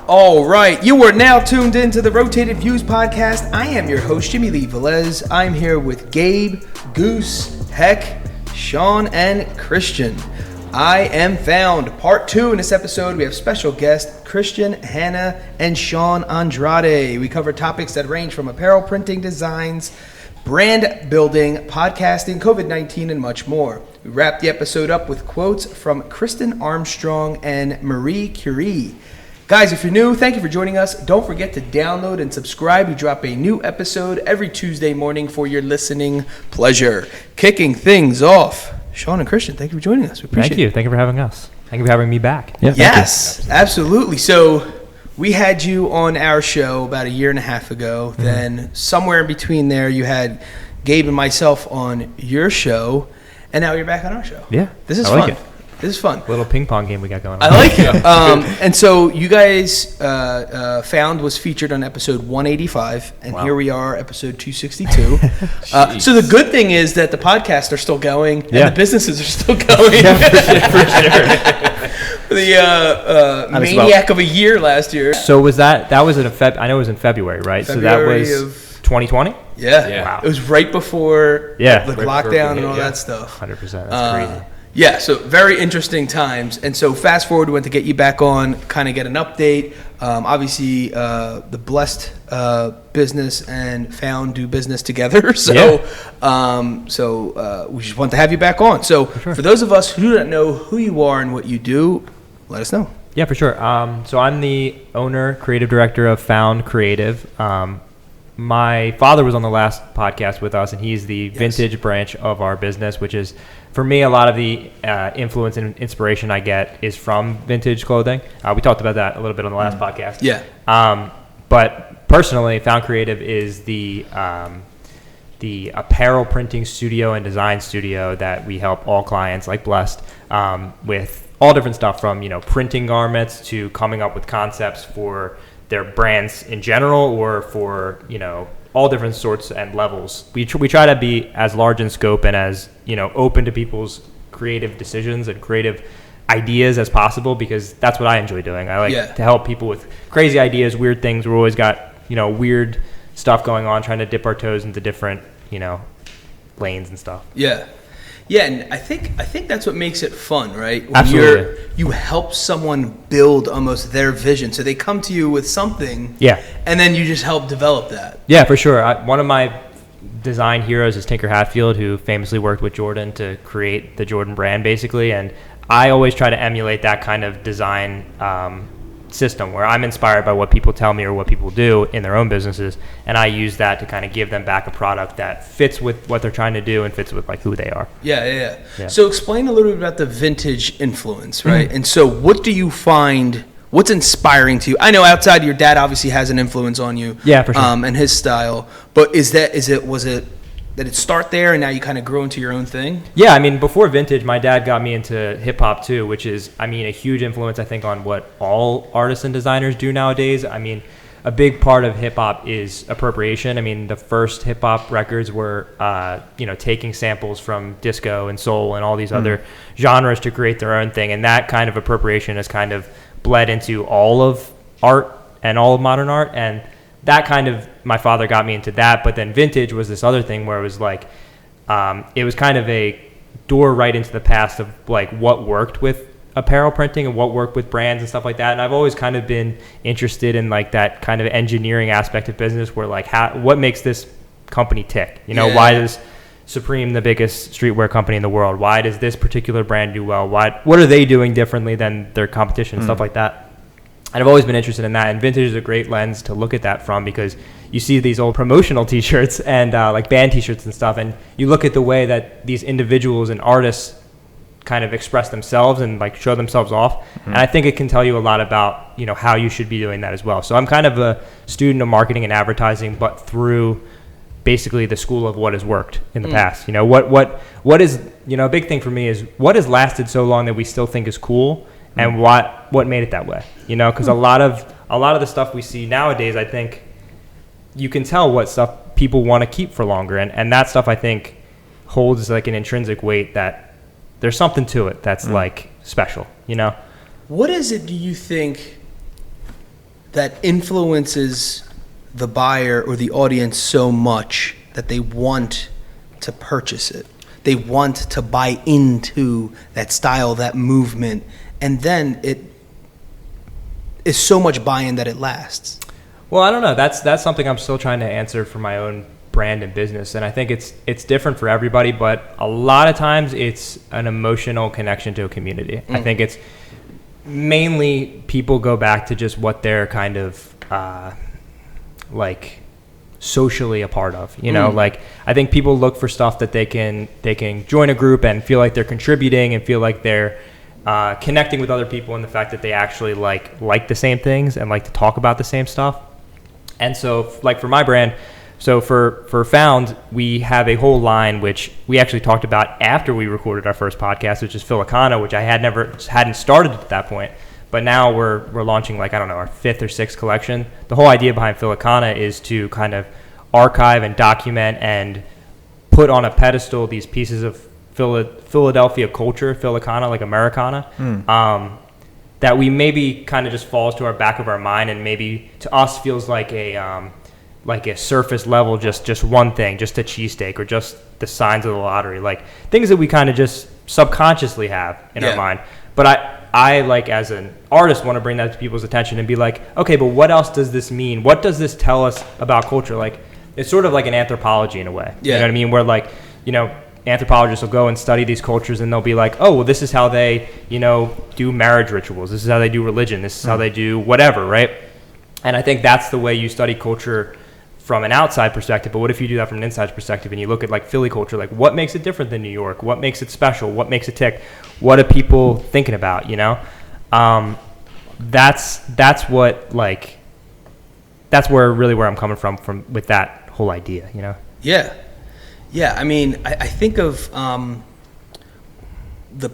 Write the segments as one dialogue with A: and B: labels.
A: All right, you are now tuned into the Rotated Views podcast. I am your host, Jimmylee Velez. I'm here with Gabe, Goose, Heck, Sean, and Christian. I am Phound. Part 2 in this episode, we have special guests Christian Hanna and Sean Andrade. We cover topics that range from apparel printing designs, brand building, podcasting, COVID-19, and much more. We wrap the episode up with quotes from Kristin Armstrong and Marie Curie. Guys, if you're new, thank you for joining us. Don't forget to download and subscribe. We drop a new episode every Tuesday morning for your listening pleasure. Kicking things off, Sean and Christian, thank you for joining us. We appreciate it.
B: Thank you. Thank you for having us. Thank you for having me back.
A: Yeah, yes, absolutely. So we had you on our show about a year and a half ago. Mm-hmm. Then somewhere in between there, you had Gabe and myself on your show, and now you're back on our show.
B: Yeah.
A: This is
B: fun.
A: Like it. This is fun.
B: Little ping pong game we got going on.
A: I like it. And so you guys, Phound was featured on episode 185, and Here we are, episode 262. So the good thing is that the podcasts are still going, and the businesses are still going. For sure. The maniac of a year last year.
B: So was that was in I know it was in February, right?
A: February
B: so that was 2020?
A: Yeah. Wow. It was right before the lockdown and all that stuff.
B: 100%. That's crazy.
A: Yeah, so very interesting times. And so fast forward, we went to get you back on, kind of get an update. Obviously, the Blessed business and Phound do business together. So we just want to have you back on. So for those of us who do not know who you are and what you do, let us know.
B: Yeah, for sure. So I'm the owner, creative director of Phound Creative. My father was on the last podcast with us, and he's the vintage branch of our business, which is, for me, a lot of the influence and inspiration I get is from vintage clothing. We talked about that a little bit on the last podcast.
A: Yeah.
B: But personally, Phound Creative is the apparel printing studio and design studio that we help all clients, like Blessed, with all different stuff from, printing garments to coming up with concepts for their brands in general, or for, all different sorts and levels. We try to be as large in scope and as, open to people's creative decisions and creative ideas as possible, because that's what I enjoy doing. I like to help people with crazy ideas, weird things. We're always got, weird stuff going on, trying to dip our toes into different, lanes and stuff.
A: Yeah. Yeah, and I think that's what makes it fun, right? When
B: Absolutely.
A: You help someone build almost their vision. So they come to you with something, and then you just help develop that.
B: Yeah, for sure. One of my design heroes is Tinker Hatfield, who famously worked with Jordan to create the Jordan brand, basically. And I always try to emulate that kind of design system where I'm inspired by what people tell me or what people do in their own businesses, and I use that to kind of give them back a product that fits with what they're trying to do and fits with like who they are. Yeah.
A: So explain a little bit about the vintage influence, right? Mm-hmm. And so what do you find, what's inspiring to you? I know outside your dad obviously has an influence on you,
B: for sure,
A: and his style, but was it did it start there and now you kind of grow into your own thing?
B: Yeah, I mean, before vintage, my dad got me into hip-hop too, which is, a huge influence, I think, on what all artists and designers do nowadays. I mean, a big part of hip-hop is appropriation. I mean, the first hip-hop records were, taking samples from disco and soul and all these other genres to create their own thing. And that kind of appropriation has kind of bled into all of art and all of modern art. And that kind of, my father got me into that, but then vintage was this other thing where it was like, it was kind of a door right into the past of like what worked with apparel printing and what worked with brands and stuff like that. And I've always kind of been interested in like that kind of engineering aspect of business where like what makes this company tick? Why does Supreme, the biggest streetwear company in the world, why does this particular brand do well? What are they doing differently than their competition and stuff like that? And I've always been interested in that, and vintage is a great lens to look at that from, because you see these old promotional T-shirts and like band T-shirts and stuff, and you look at the way that these individuals and artists kind of express themselves and like show themselves off, and I think it can tell you a lot about how you should be doing that as well. So I'm kind of a student of marketing and advertising, but through basically the school of what has worked in the past. What is a big thing for me is what has lasted so long that we still think is cool. And what made it that way, because a lot of the stuff we see nowadays, I think you can tell what stuff people want to keep for longer. And that stuff, I think, holds like an intrinsic weight that there's something to it that's like special, you know?
A: What is it, do you think, that influences the buyer or the audience so much that they want to purchase it? They want to buy into that style, that movement, and then it is so much buy-in that it lasts.
B: Well, I don't know. That's something I'm still trying to answer for my own brand and business, and I think it's different for everybody, but a lot of times it's an emotional connection to a community. I think it's mainly people go back to just what they're kind of like socially a part of, you know. Like, I think people look for stuff that they can join a group and feel like they're contributing and feel like they're connecting with other people, and the fact that they actually like the same things and like to talk about the same stuff. And so, like, for my brand, so for Phound, we have a whole line which we actually talked about after we recorded our first podcast, which is Filipina, which I hadn't started at that point. But now we're launching, like, I don't know, our 5th or 6th collection. The whole idea behind Filipina is to kind of archive and document and put on a pedestal these pieces of Philadelphia culture, Filipina, like Americana, that we maybe kind of just falls to our back of our mind, and maybe to us feels like a surface level, just one thing, just a cheesesteak or just the signs of the lottery, like things that we kind of just subconsciously have in our mind. But I like, as an artist, want to bring that to people's attention and be like, okay, but what else does this mean? What does this tell us about culture? Like, it's sort of like an anthropology in a way. You know what I mean? Where, like, you know, anthropologists will go and study these cultures, and they'll be like, oh, well, this is how they, you know, do marriage rituals. This is how they do religion. This is how they do whatever, right? And I think that's the way you study culture from an outside perspective. But what if you do that from an inside perspective, and you look at, like, Philly culture? Like, what makes it different than New York? What makes it special? What makes it tick? What are people thinking about, you know? That's what, like, that's where I'm coming from with that whole idea, you know?
A: Yeah, I mean, I think of the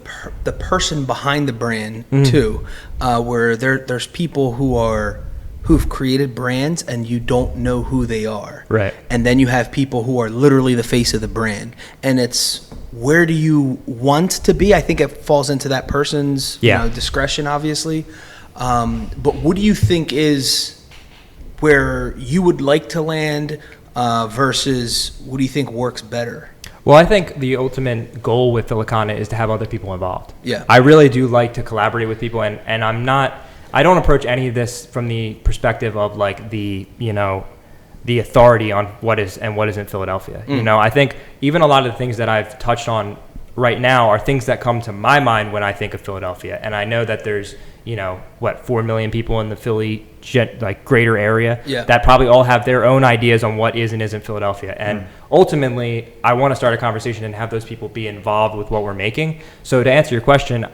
A: person behind the brand too, where there's people who've created brands and you don't know who they are, right? And then you have people who are literally the face of the brand, and it's, where do you want to be? I think it falls into that person's you know, discretion, obviously. But what do you think is where you would like to land? Versus what do you think works better?
B: Well, I think the ultimate goal with Filipina is to have other people involved.
A: Yeah.
B: I really do like to collaborate with people, and I don't approach any of this from the perspective of, like, the, you know, the authority on what is and what isn't Philadelphia. You know, I think even a lot of the things that I've touched on right now are things that come to my mind when I think of Philadelphia. And I know that there's, you know, 4 million people in the Philly greater area that probably all have their own ideas on what is and isn't Philadelphia. And ultimately, I want to start a conversation and have those people be involved with what we're making. So to answer your question,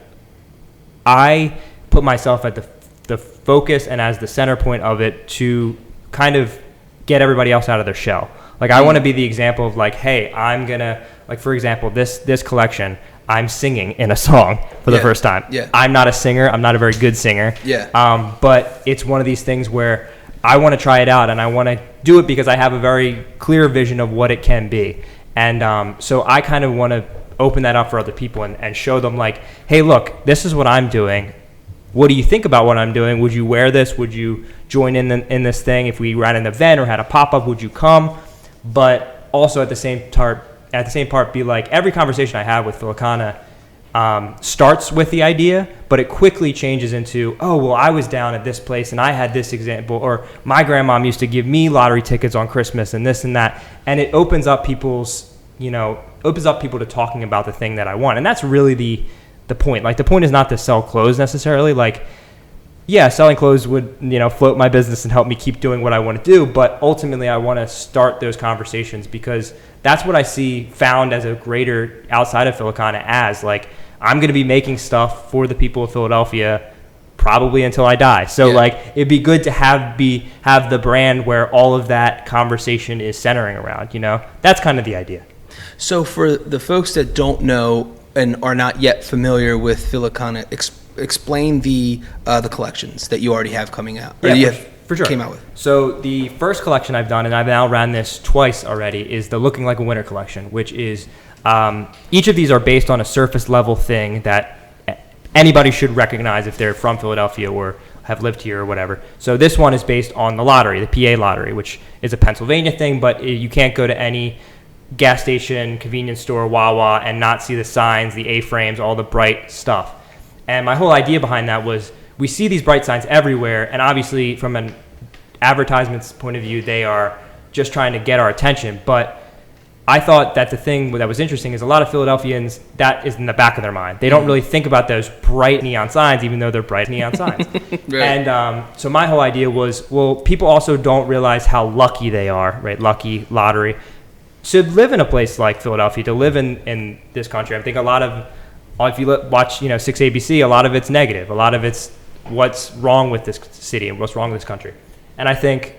B: I put myself at the focus and as the center point of it to kind of get everybody else out of their shell. Like, I want to be the example of, like, hey, I'm gonna, like, for example, this collection, I'm singing in a song for the first time. I'm not a singer. I'm not a very good singer. But it's one of these things where I want to try it out, and I want to do it because I have a very clear vision of what it can be. And so I kind of want to open that up for other people and show them, like, hey, look, this is what I'm doing. What do you think about what I'm doing? Would you wear this? Would you join in this thing? If we ran an event or had a pop-up, would you come? But also at the same part, be like, every conversation I have with Filipina starts with the idea, but it quickly changes into, oh, well, I was down at this place and I had this example, or my grandmom used to give me lottery tickets on Christmas and this and that. And it opens up people to talking about the thing that I want. And that's really the point. Like, the point is not to sell clothes necessarily. Like, yeah, selling clothes would, you know, float my business and help me keep doing what I want to do. But ultimately, I want to start those conversations because that's what I see Phound as a greater outside of Filipina as. Like, I'm going to be making stuff for the people of Philadelphia probably until I die. So, like, it'd be good to have the brand where all of that conversation is centering around, you know? That's kind of the idea.
A: So for the folks that don't know and are not yet familiar with Filipina, explain the collections that you already have coming out.
B: For sure.
A: Came out with.
B: So the first collection I've done, and I've now ran this twice already, is the Looking Like a Winner collection, which is each of these are based on a surface level thing that anybody should recognize if they're from Philadelphia or have lived here or whatever. So this one is based on the lottery, the PA lottery, which is a Pennsylvania thing, but you can't go to any gas station, convenience store, Wawa, and not see the signs, the A-frames, all the bright stuff. And my whole idea behind that was we see these bright signs everywhere, and obviously from an advertisement's point of view, they are just trying to get our attention. But I thought that the thing that was interesting is a lot of Philadelphians, that is in the back of their mind. They don't really think about those bright neon signs, even though they're bright neon signs. Right. And so my whole idea was, well, people also don't realize how lucky they are, right? Lucky, lottery. To live in a place like Philadelphia, to live in this country, I think a lot of, if you watch 6 ABC, a lot of it's negative. A lot of it's what's wrong with this city and what's wrong with this country. And I think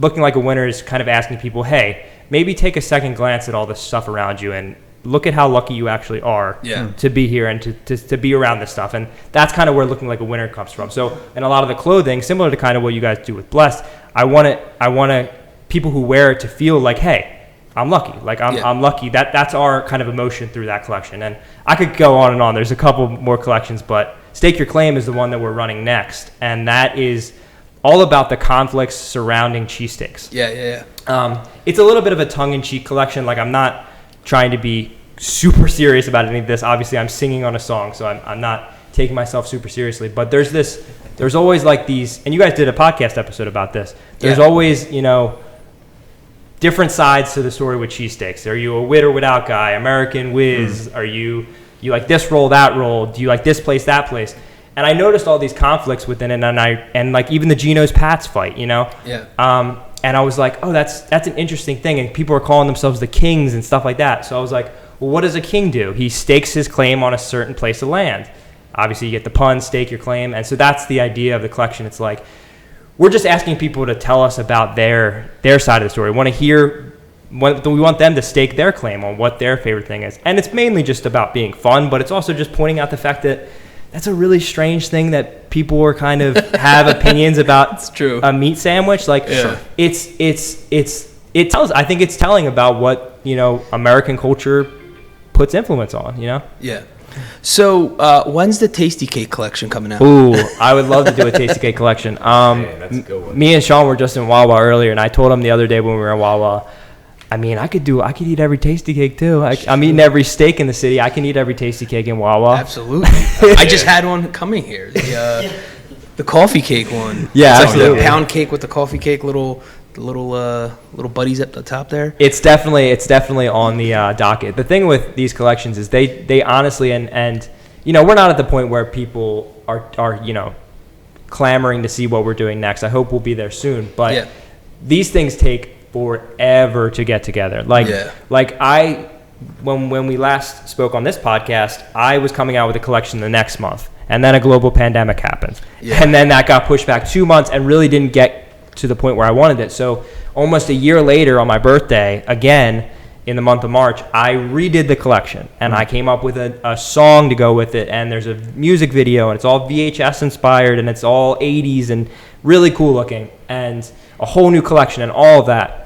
B: looking like a winner is kind of asking people, hey, maybe take a second glance at all the stuff around you and look at how lucky you actually are to be here and to be around this stuff. And that's kind of where looking like a winner comes from. So, and a lot of the clothing, similar to kind of what you guys do with Blessed, I want people who wear it to feel like, hey, I'm lucky. Like I'm lucky. That's our kind of emotion through that collection. And I could go on and on. There's a couple more collections, but Stake Your Claim is the one that we're running next. And that is all about the conflicts surrounding cheesesteaks. It's a little bit of a tongue-in-cheek collection. Like, I'm not trying to be super serious about any of this. Obviously, I'm singing on a song, so I'm not taking myself super seriously. But there's always like these, and you guys did a podcast episode about this. There's always, different sides to the story with cheesesteaks. Are you a with or without guy? American whiz? Are you like this roll, that roll? Do you like this place, that place? And I noticed all these conflicts within it, and like even the Geno's Pats fight, and I was like, oh, that's an interesting thing, and people are calling themselves the kings and stuff like that. So I was like, well, what does a king do? He stakes his claim on a certain place of land. Obviously, you get the pun, stake your claim, and so that's the idea of the collection. It's like we're just asking people to tell us about their side of the story. We want to hear. We want them to stake their claim on what their favorite thing is, and it's mainly just about being fun, but it's also just pointing out the fact that that's a really strange thing that people are kind of have opinions about. It's true. A meat sandwich. Like it tells, I think it's telling about what, American culture puts influence on,
A: Yeah. So when's the Tasty Cake collection coming out?
B: Ooh, I would love to do a Tasty Cake collection.
C: That's a good one.
B: Me and Sean were just in Wawa earlier, and I told him the other day when we were in Wawa, I mean, I could eat every Tasty Cake too. I'm eating every steak in the city. I can eat every Tasty Cake in Wawa.
A: Absolutely. I just had one coming here. The coffee cake one.
B: Yeah,
A: it's
B: absolutely.
A: Like the pound cake with the coffee cake, little buddies at the top there.
B: It's definitely on the docket. The thing with these collections is they honestly and we're not at the point where people are clamoring to see what we're doing next. I hope we'll be there soon, but these things take forever to get together. When we last spoke on this podcast, I was coming out with a collection the next month, and then a global pandemic happened, and then that got pushed back 2 months and really didn't get to the point where I wanted it. So almost a year later, on my birthday, again in the month of March, I redid the collection, and I came up with a song to go with it, and there's a music video, and it's all VHS inspired, and it's all 80s and really cool looking, and a whole new collection and all of that.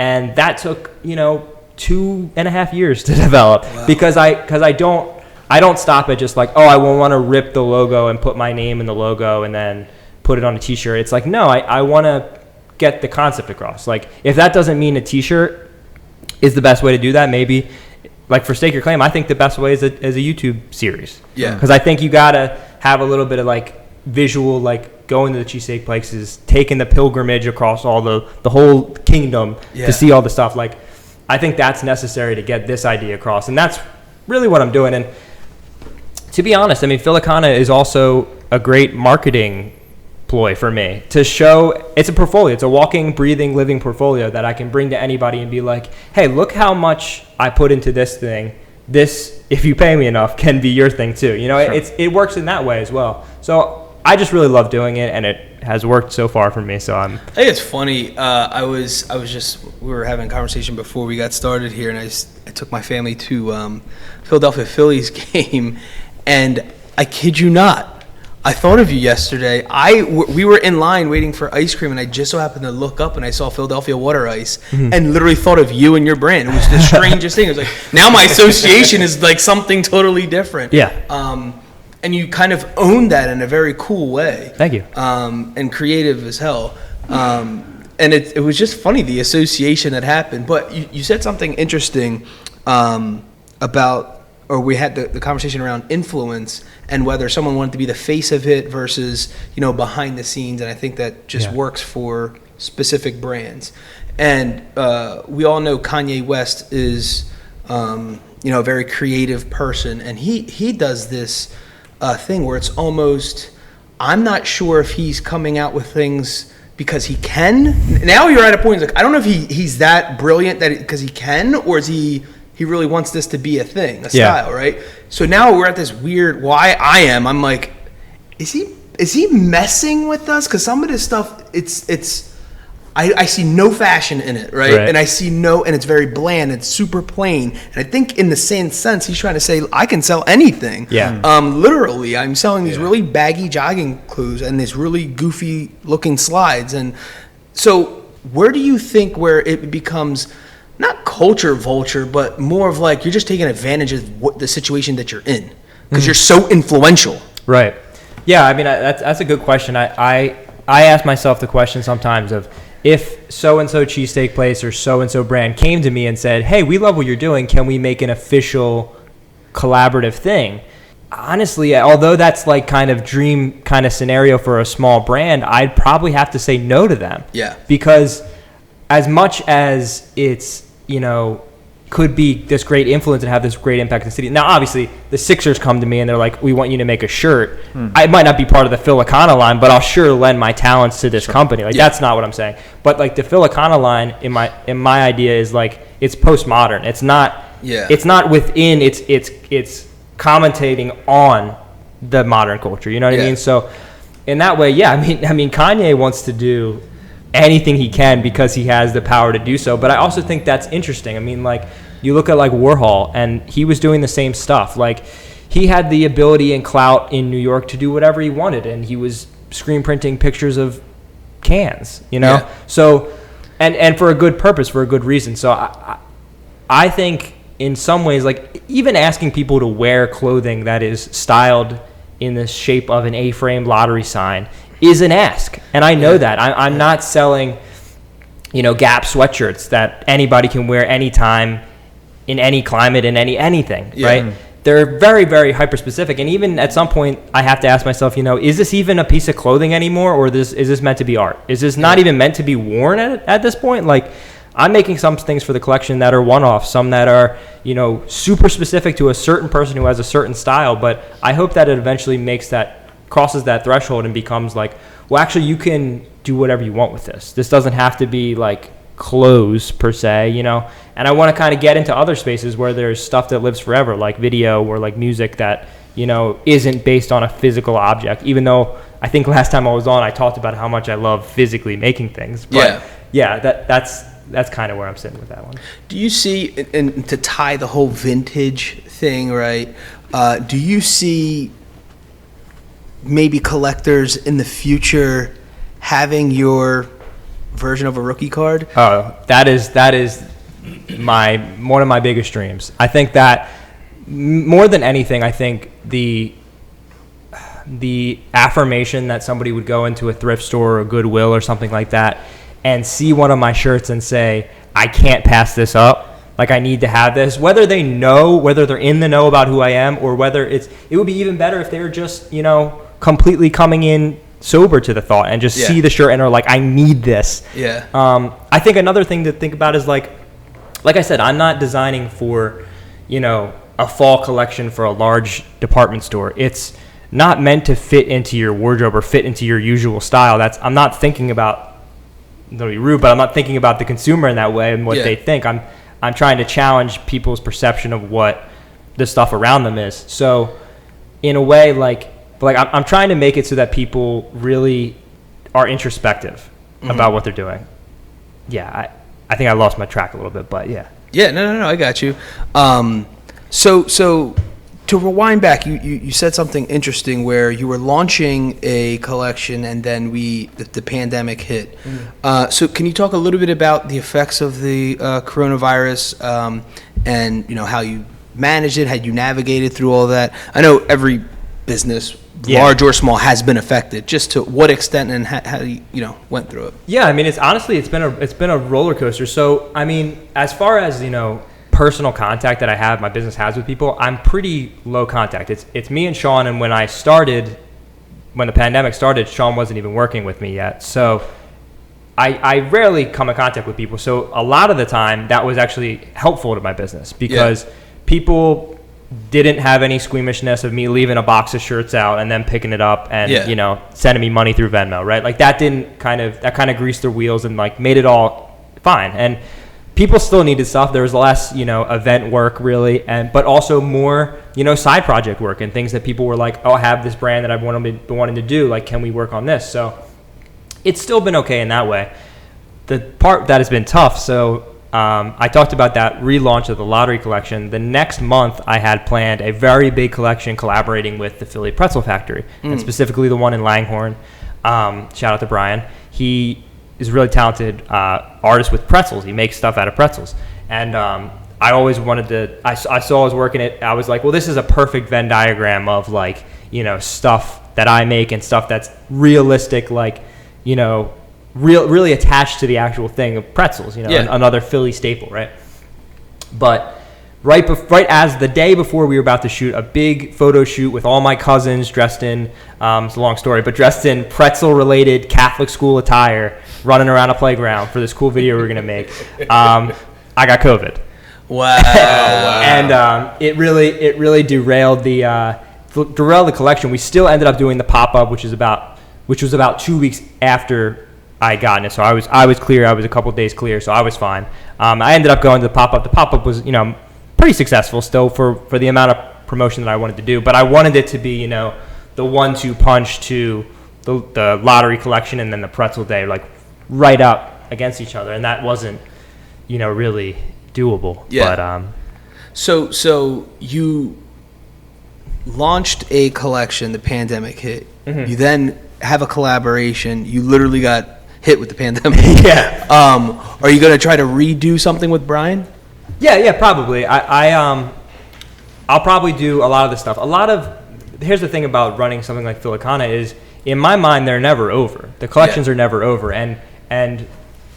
B: And that took, 2.5 years to develop. Wow. because I don't stop at just like, oh, I want to rip the logo and put my name in the logo and then put it on a t-shirt. It's like, no, I want to get the concept across. Like, if that doesn't mean a t-shirt is the best way to do that, maybe like for Stake Your Claim, I think the best way is a YouTube series. Yeah. Because I think you got to have a little bit of like visual, like going to the cheesesteak places, taking the pilgrimage across all the whole kingdom to see all the stuff. Like, I think that's necessary to get this idea across, and that's really what I'm doing. And to be honest, I mean, Philicana is also a great marketing ploy for me to show. It's a portfolio. It's a walking, breathing, living portfolio that I can bring to anybody and be like, hey, look how much I put into this thing. This, if you pay me enough, can be your thing too. Sure. It works in that way as well. So I just really love doing it, and it has worked so far for me. So I
A: think it's funny. We were having a conversation before we got started here, and I took my family to Philadelphia Phillies game, and I kid you not, I thought of you yesterday. We were in line waiting for ice cream, and I just so happened to look up, and I saw Philadelphia Water Ice, and literally thought of you and your brand. It was the strangest thing. It was like, now my association is like something totally different.
B: Yeah.
A: and you kind of own that in a very cool way.
B: Thank you.
A: And creative as hell. And it was just funny, the association that happened. But you said something interesting about, or we had the conversation around influence and whether someone wanted to be the face of it versus, behind the scenes. And I think that just works for specific brands. And we all know Kanye West is, a very creative person. And he does this thing where it's almost, I'm not sure if he's coming out with things because he can. Now you're at a point, like, I don't know if he's that brilliant that because he can, or is he really wants this to be a thing, a style, right? So now we're at this weird, I'm like, is he messing with us? Because some of this stuff, I see no fashion in it, right? And I see and it's very bland, it's super plain. And I think in the same sense, he's trying to say, I can sell anything. Literally, I'm selling these really baggy jogging clothes and these really goofy looking slides. And so where do you think where it becomes not culture vulture, but more of like, you're just taking advantage of the situation that you're in because you're so influential.
B: Right. Yeah. I mean, that's a good question. I ask myself the question sometimes of, if so-and-so cheesesteak place or so-and-so brand came to me and said, hey, we love what you're doing, can we make an official collaborative thing? Honestly, although that's like kind of dream kind of scenario for a small brand, I'd probably have to say no to them.
A: Yeah.
B: Because as much as it's, could be this great influence and have this great impact in the city. Now, obviously, the Sixers come to me and they're like, we want you to make a shirt. I might not be part of the Phil Hanna line, but I'll sure lend my talents to this company. Like, that's not what I'm saying. But like the Phil Hanna line, in my idea is like, it's postmodern. It's not. It's not within. It's commentating on the modern culture. You know what I mean? So, in that way, I mean, Kanye wants to do anything he can because he has the power to do so. But I also think that's interesting. I mean, like, you look at like Warhol, and he was doing the same stuff. Like, he had the ability and clout in New York to do whatever he wanted, and he was screen printing pictures of cans, So, and for a good purpose, for a good reason. So I think in some ways, like, even asking people to wear clothing that is styled in the shape of an A-frame lottery sign is an ask. And I know that. I'm not selling, Gap sweatshirts that anybody can wear anytime, in any climate, in anything, right? They're very, very hyper-specific. And even at some point, I have to ask myself, is this even a piece of clothing anymore, or is this meant to be art? Is this not even meant to be worn at this point? Like, I'm making some things for the collection that are one-off, some that are, super specific to a certain person who has a certain style. But I hope that it eventually crosses that threshold and becomes like, well, actually, you can do whatever you want with this. This doesn't have to be like clothes per se, And I want to kind of get into other spaces where there's stuff that lives forever, like video or like music that, isn't based on a physical object. Even though I think last time I was on, I talked about how much I love physically making things. But that's kind of where I'm sitting with that one.
A: Do you see, and to tie the whole vintage thing, right? Do you see maybe collectors in the future having your version of a rookie card?
B: Oh, that is one of my biggest dreams. I think that more than anything, I think the affirmation that somebody would go into a thrift store or a Goodwill or something like that and see one of my shirts and say, I can't pass this up. Like, I need to have this, whether they're in the know about who I am, or whether it would be even better if they were just, completely coming in sober to the thought and just see the shirt and are like, I need this. I think another thing to think about is like I said, I'm not designing for, a fall collection for a large department store. It's not meant to fit into your wardrobe or fit into your usual style. I'm not thinking about, don't be rude, but I'm not thinking about the consumer in that way and what they think. I'm trying to challenge people's perception of what the stuff around them is. So in a way, I'm trying to make it so that people really are introspective about what they're doing. I think I lost my track a little bit, but yeah.
A: Yeah, no, I got you. So to rewind back, you said something interesting where you were launching a collection and then the pandemic hit. So can you talk a little bit about the effects of the coronavirus and how you managed it, how you navigated through all that? I know every business, large or small, has been affected. Just to what extent and how you went through it.
B: Yeah, I mean, it's been a roller coaster. So I mean, as far as personal contact that I have, my business has with people, I'm pretty low contact. It's me and Sean, and when the pandemic started, Sean wasn't even working with me yet. So I rarely come in contact with people. So a lot of the time that was actually helpful to my business because people didn't have any squeamishness of me leaving a box of shirts out and then picking it up and sending me money through Venmo, right? Like that kind of greased their wheels and like made it all fine. And people still needed stuff. There was less, event work really, but also more, side project work and things that people were like, oh, I have this brand that I've been wanting to do. Like, can we work on this? So it's still been okay in that way. The part that has been tough. So I talked about that relaunch of the lottery collection. The next month I had planned a very big collection collaborating with the Philly Pretzel Factory and specifically the one in Langhorne. Shout out to Brian. He is a really talented artist with pretzels. He makes stuff out of pretzels. And I always wanted to, I saw I was working it. I was like, well, this is a perfect Venn diagram of like, stuff that I make and stuff that's realistic, like, really attached to the actual thing of pretzels, another Philly staple, right? But right as the day before we were about to shoot a big photo shoot with all my cousins dressed in, it's a long story, but dressed in pretzel-related Catholic school attire, running around a playground for this cool video we were going to make, I got COVID.
A: Wow.
B: And it really derailed the collection. We still ended up doing the pop-up, which was about 2 weeks after I had gotten it. So I was clear. I was a couple days clear, so I was fine. I ended up going to the pop-up. The pop-up was, pretty successful still for the amount of promotion that I wanted to do. But I wanted it to be, the 1-2 punch to the lottery collection and then the pretzel day, like right up against each other. And that wasn't, really doable.
A: Yeah.
B: But,
A: So you launched a collection, the pandemic hit. Mm-hmm. You then have a collaboration. You literally got hit with the pandemic.
B: Yeah.
A: Are you going to try to redo something with Brian?
B: Yeah, probably. I'll probably do a lot of this stuff. Here's the thing about running something like Philly Hanna is, in my mind, they're never over. The collections are never over. And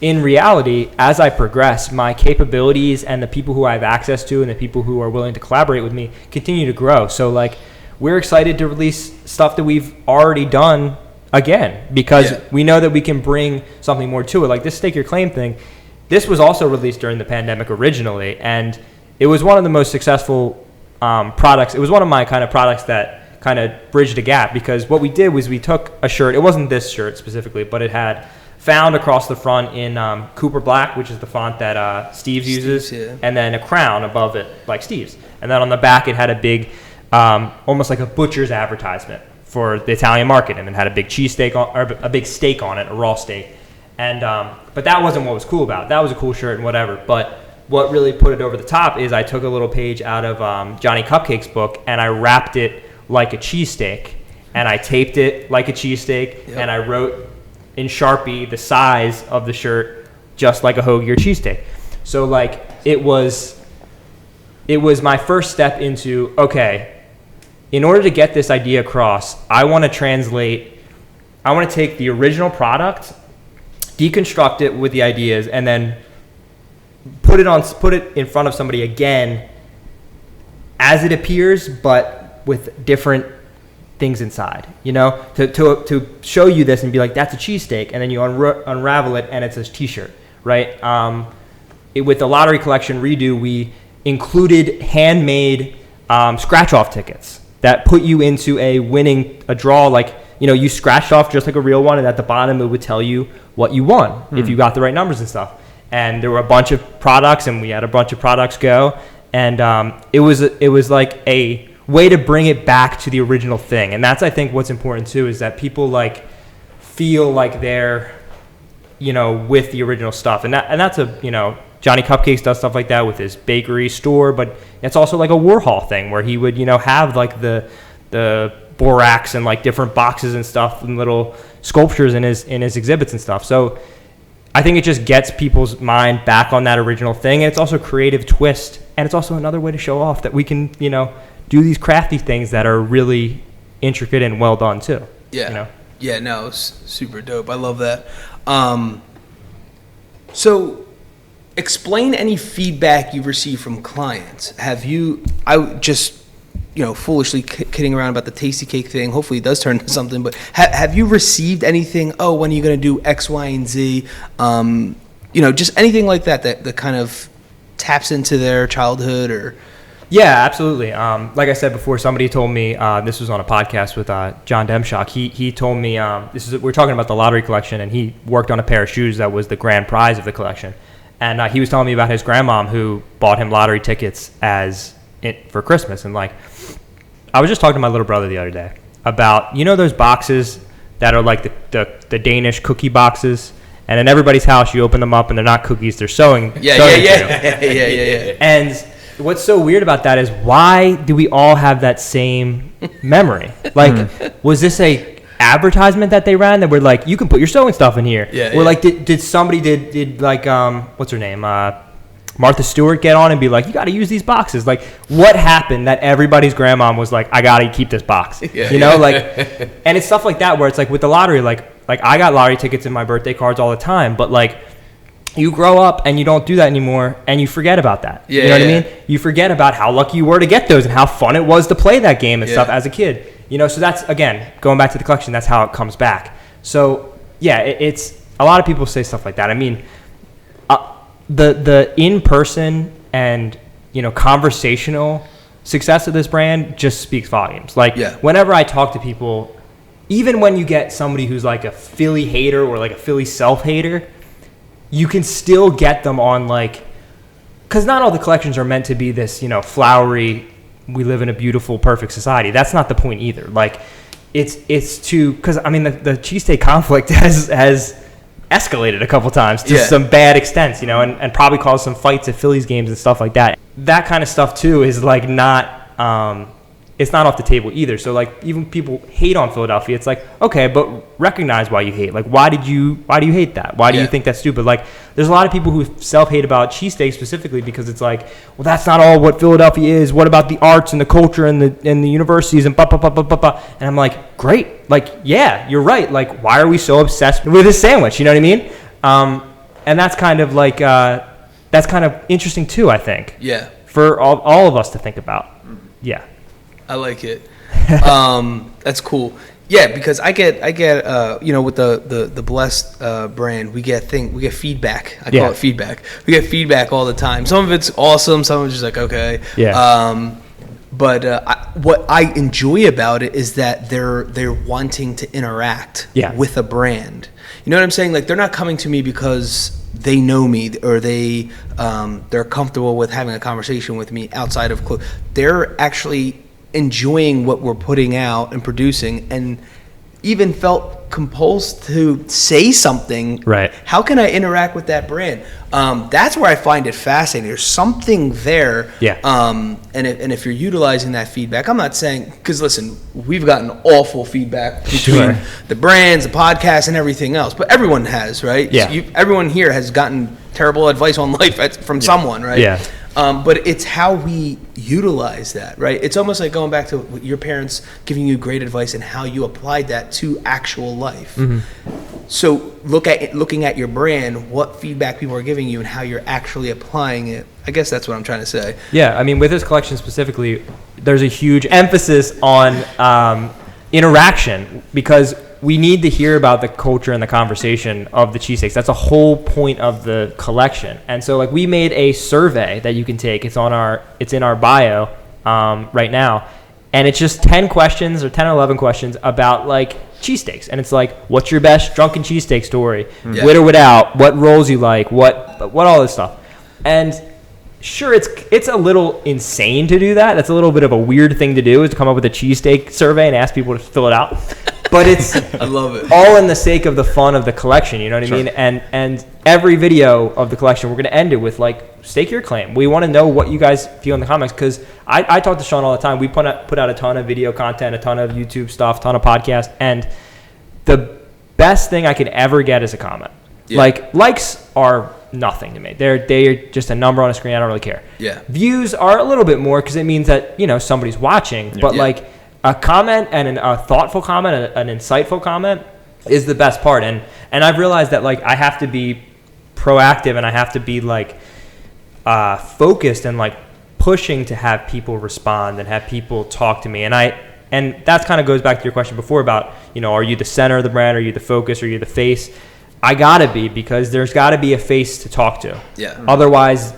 B: in reality, as I progress, my capabilities and the people who I have access to and the people who are willing to collaborate with me continue to grow. So, like, we're excited to release stuff that we've already done again because we know that we can bring something more to it. Like this Stake Your Claim thing, this was also released during the pandemic originally, and it was one of the most successful products. It was one of my kind of products that kind of bridged a gap because what we did was we took a shirt. It wasn't this shirt specifically, but it had Phound across the front in Cooper Black, which is the font that Steve's uses, and then a crown above it like Steve's. And then on the back it had a big, almost like a butcher's advertisement for the Italian market, and it had a big cheesesteak or a big steak on it, a raw steak. And but that wasn't what was cool about it. That was a cool shirt and whatever. But what really put it over the top is I took a little page out of Johnny Cupcake's book and I wrapped it like a cheesesteak, and I taped it like a cheesesteak, and I wrote in Sharpie the size of the shirt just like a hoagie or cheesesteak. So like it was my first step into, okay, in order to get this idea across, I want to take the original product, deconstruct it with the ideas, and then put it in front of somebody again as it appears, but with different things inside, to show you this and be like, that's a cheesesteak, and then you unravel it and it's a t-shirt, right? With the lottery collection redo, we included handmade scratch-off tickets that put you into a draw, like, you scratched off just like a real one, and at the bottom it would tell you what you won if you got the right numbers and stuff. And there were a bunch of products, and we had a bunch of products go, and it was like a way to bring it back to the original thing. And that's, I think, what's important too, is that people like feel like they're with the original stuff. And that's Johnny Cupcakes does stuff like that with his bakery store, but it's also like a Warhol thing where he would have like the borax and like different boxes and stuff and little sculptures in his exhibits and stuff. So I think it just gets people's mind back on that original thing, and it's also a creative twist, and it's also another way to show off that we can do these crafty things that are really intricate and well done too.
A: Yeah.
B: You know?
A: Yeah, no, it's super dope. I love that. So explain any feedback you've received from clients. I just, foolishly kidding around about the tasty cake thing. Hopefully it does turn into something, but have you received anything? Oh, when are you going to do X, Y, and Z? Just anything like that kind of taps into their childhood or...
B: Yeah, absolutely. Like I said before, somebody told me, this was on a podcast with John Demshock. He told me, we're talking about the lottery collection, and he worked on a pair of shoes that was the grand prize of the collection. And he was telling me about his grandmom who bought him lottery tickets for Christmas. And like, I was just talking to my little brother the other day about, those boxes that are like the Danish cookie boxes. And in everybody's house, you open them up and they're not cookies, they're sewing.
A: Yeah.
B: And what's so weird about that is, why do we all have that same memory? Like, was this a advertisement that they ran that were like, you can put your sewing stuff in here? Or like, did somebody did like what's her name, Martha Stewart, get on and be like, you got to use these boxes? Like, what happened that everybody's grandma was like, I got to keep this box? Like, and it's stuff like that where it's like with the lottery, like I got lottery tickets in my birthday cards all the time, but like, you grow up and you don't do that anymore, and you forget about that. You know what I mean? You forget about how lucky you were to get those and how fun it was to play that game and stuff as a kid. So that's, again, going back to the collection, that's how it comes back. So yeah, it's a lot of people say stuff like that. I mean, the in-person and conversational success of this brand just speaks volumes. Like, whenever I talk to people, even when you get somebody who's like a Philly hater or like a Philly self-hater, you can still get them on, like, because not all the collections are meant to be this, flowery, we live in a beautiful, perfect society. That's not the point either. Like, it's to, because I mean, the cheesesteak conflict has escalated a couple times to some bad extents, and probably caused some fights at Phillies games and stuff like that. That kind of stuff too is like not, it's not off the table either. So like, even people hate on Philadelphia, it's like, okay, but recognize why you hate. Like, why do you hate that? Why do you think that's stupid? Like, there's a lot of people who self-hate about cheesesteak specifically because it's like, well, that's not all what Philadelphia is. What about the arts and the culture and the universities and blah, blah, blah, blah, blah, blah. And I'm like, great. Like, yeah, you're right. Like, why are we so obsessed with this sandwich? You know what I mean? And that's kind of like, that's kind of interesting too, I think. Yeah. For all of us to think about. Yeah.
A: I like it. That's cool. Yeah, because I get with the Blessed brand, we get feedback. I call it feedback. We get feedback all the time. Some of it's awesome. Some of it's just like, okay. Yeah. But what I enjoy about it is that they're wanting to interact with a brand. You know what I'm saying? Like, they're not coming to me because they know me or they're comfortable with having a conversation with me outside of clothes. They're actually enjoying what we're putting out and producing, and even felt compulsed to say something. Right. How can I interact with that brand? That's where I find it fascinating. There's something there. Yeah. And if you're utilizing that feedback, I'm not saying, because listen, we've gotten awful feedback between the brands, the podcasts, and everything else. But everyone has, right? Yeah. So everyone here has gotten terrible advice on life from someone, right? Yeah. But it's how we utilize that, right? It's almost like going back to your parents giving you great advice and how you applied that to actual life. Mm-hmm. So looking at your brand, what feedback people are giving you and how you're actually applying it. I guess that's what I'm trying to say.
B: Yeah, I mean, with this collection specifically, there's a huge emphasis on interaction, because we need to hear about the culture and the conversation of the cheesesteaks. That's a whole point of the collection. And so, like, we made a survey that you can take. It's in our bio right now, and it's just 10 questions or 10 or 11 questions about like cheesesteaks. And it's like, what's your best drunken cheesesteak story? Yeah. With or without? What rolls you like? What all this stuff. And sure, it's a little insane to do that. That's a little bit of a weird thing to do, is to come up with a cheesesteak survey and ask people to fill it out. But it's
A: I love it.
B: All in the sake of the fun of the collection, you know what I mean? And every video of the collection, we're going to end it with, like, stake your claim. We want to know what you guys feel in the comments, because I talk to Sean all the time. We put out a ton of video content, a ton of YouTube stuff, a ton of podcasts, and the best thing I could ever get is a comment. Yeah. Like, likes are nothing to me. They're just a number on a screen. I don't really care. Yeah. Views are a little bit more, because it means that, somebody's watching, but like, a comment and a thoughtful comment, an insightful comment is the best part. And I've realized that like I have to be proactive and I have to be like focused and like pushing to have people respond and have people talk to me. And that kind of goes back to your question before about, are you the center of the brand? Are you the focus? Are you the face? I gotta be, because there's gotta be a face to talk to.
A: Yeah.
B: Otherwise,